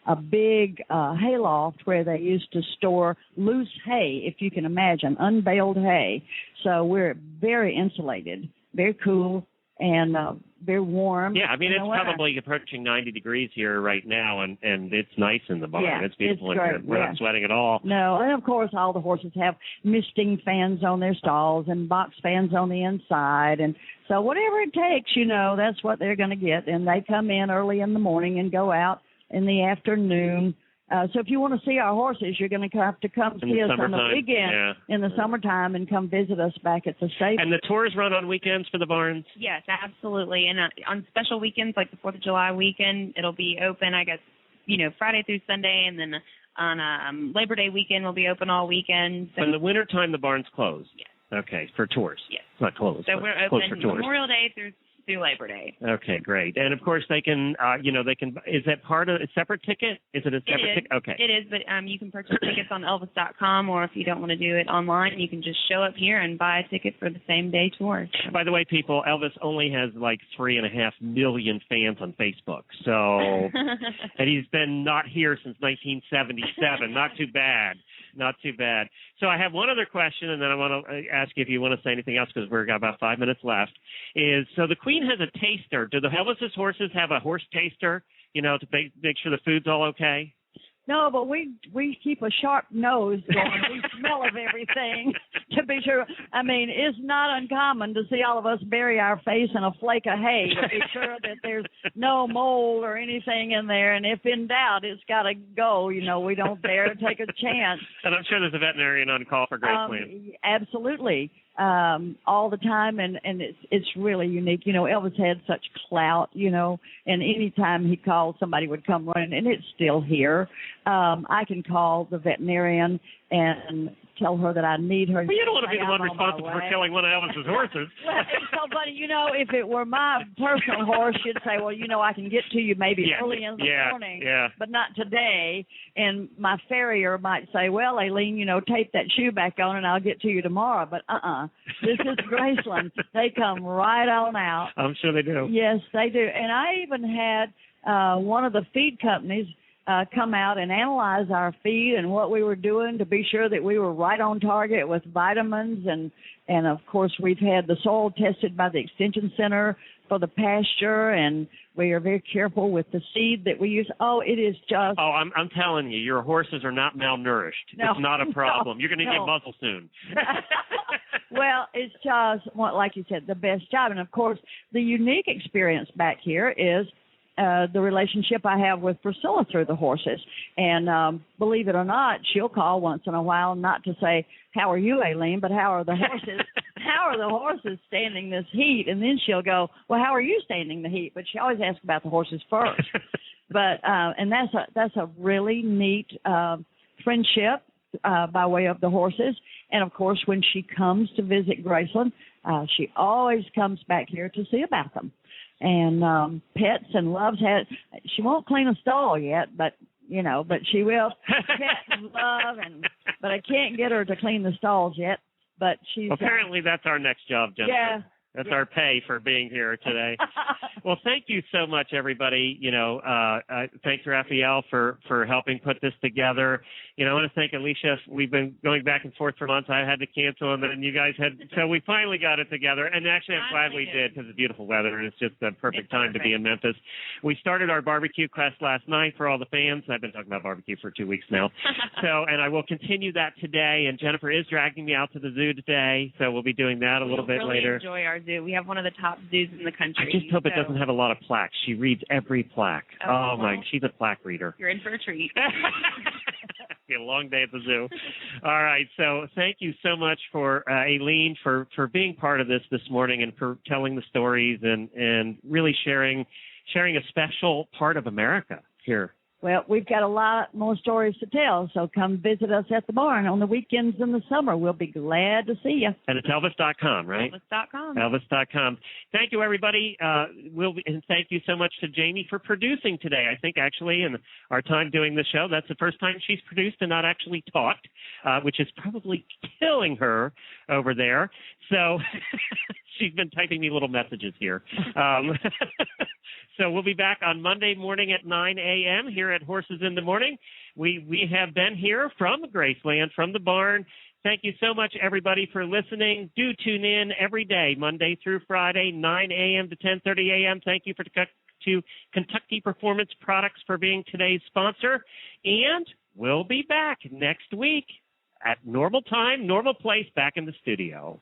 a big hay loft where they used to store loose hay, if you can imagine, unbaled hay. So we're very insulated, very cool, and very warm. Yeah, I mean, it's probably approaching 90 degrees here right now, and it's nice in the barn. Yeah, it's beautiful in great, here. We're not sweating at all. No, and of course all the horses have misting fans on their stalls and box fans on the inside, and so whatever it takes, that's what they're going to get. And they come in early in the morning and go out in the afternoon. So if you want to see our horses, you're going to have to come see us on the weekend in the summertime and come visit us back at the stable. And the tours run on weekends for the barns? Yes, absolutely. And on special weekends like the 4th of July weekend, it'll be open, I guess, Friday through Sunday, and then on Labor Day weekend will be open all weekend. So in the wintertime, the barn's closed? Yes. Okay, for tours? Yes. It's not closed. So we're closed open for tours. Memorial Day through Labor Day. Okay, great. And of course they can, is that part of a separate ticket? Is it a separate ticket? Okay. It is, but you can purchase tickets on Elvis.com, or if you don't want to do it online, you can just show up here and buy a ticket for the same day tour. By the way, people, Elvis only has like 3.5 million fans on Facebook. So, and he's been not here since 1977. Not too bad. Not too bad. So I have one other question, and then I want to ask you if you want to say anything else, because we've got about 5 minutes left. So the Queen has a taster. Do the Elvis's horses have a horse taster, to make sure the food's all okay? No, but we keep a sharp nose going. We smell of everything to be sure. I mean, it's not uncommon to see all of us bury our face in a flake of hay to be sure that there's no mold or anything in there. And if in doubt, it's got to go. We don't dare take a chance. And I'm sure there's a veterinarian on call for Graceland. Absolutely. All the time, and it's really unique. Elvis had such clout, and any time he called, somebody would come running, and it's still here. I can call the veterinarian and tell her that I need her. Well, you don't want to be the one responsible for killing one of Elvis's horses. Well, it's so funny, if it were my personal horse, you'd say, well, I can get to you maybe early in the morning, but not today. And my farrier might say, well, Alene, tape that shoe back on and I'll get to you tomorrow. But this is Graceland. They come right on out. I'm sure they do. Yes, they do. And I even had one of the feed companies come out and analyze our feed and what we were doing to be sure that we were right on target with vitamins. And of course, we've had the soil tested by the Extension Center for the pasture, and we are very careful with the seed that we use. Oh, it is just... Oh, I'm telling you, your horses are not malnourished. No, it's not a problem. No, You're going to get muzzle soon. Well, it's just, like you said, the best job. And of course, the unique experience back here is the relationship I have with Priscilla through the horses. And believe it or not, she'll call once in a while, not to say, how are you, Alene, but how are the horses? How are the horses standing this heat? And then she'll go, well, how are you standing the heat? But she always asks about the horses first. But and that's a really neat friendship by way of the horses. And of course, when she comes to visit Graceland, she always comes back here to see about them. And pets and loves she won't clean a stall yet, but she will. Pet and love, but I can't get her to clean the stalls yet. But she's apparently that's our next job, Jennifer. Yeah. That's our pay for being here today. Well, thank you so much, everybody. Thanks, Rafael, for helping put this together. I want to thank Alicia. We've been going back and forth for months. I had to cancel, and then you guys so we finally got it together. And actually, I'm glad we did, because it's beautiful weather, and it's just the perfect time to be in Memphis. We started our barbecue class last night for all the fans. I've been talking about barbecue for 2 weeks now. And I will continue that today. And Jennifer is dragging me out to the zoo today, so we'll be doing that a little bit later. Enjoy our zoo. We have one of the top zoos in the country. I just hope it doesn't have a lot of plaques. She reads every plaque. Oh my, she's a plaque reader. You're in for a treat. Be a long day at the zoo. All right, so thank you so much for Alene for being part of this morning and for telling the stories and really sharing sharing a special part of America here. Well, we've got a lot more stories to tell, so come visit us at the barn on the weekends in the summer. We'll be glad to see you. And it's Elvis.com, right? Elvis.com. Elvis.com. Thank you, everybody. And thank you so much to Jamie for producing today. I think, actually, in our time doing the show, that's the first time she's produced and not actually talked, which is probably killing her over there. So she's been typing me little messages here. So we'll be back on Monday morning at 9 a.m. here at Horses in the Morning. We have been here from Graceland, from the barn. Thank you so much, everybody, for listening. Do tune in every day, Monday through Friday, 9 a.m. to 10:30 a.m. Thank you to Kentucky Performance Products for being today's sponsor. And we'll be back next week at normal time, normal place, back in the studio.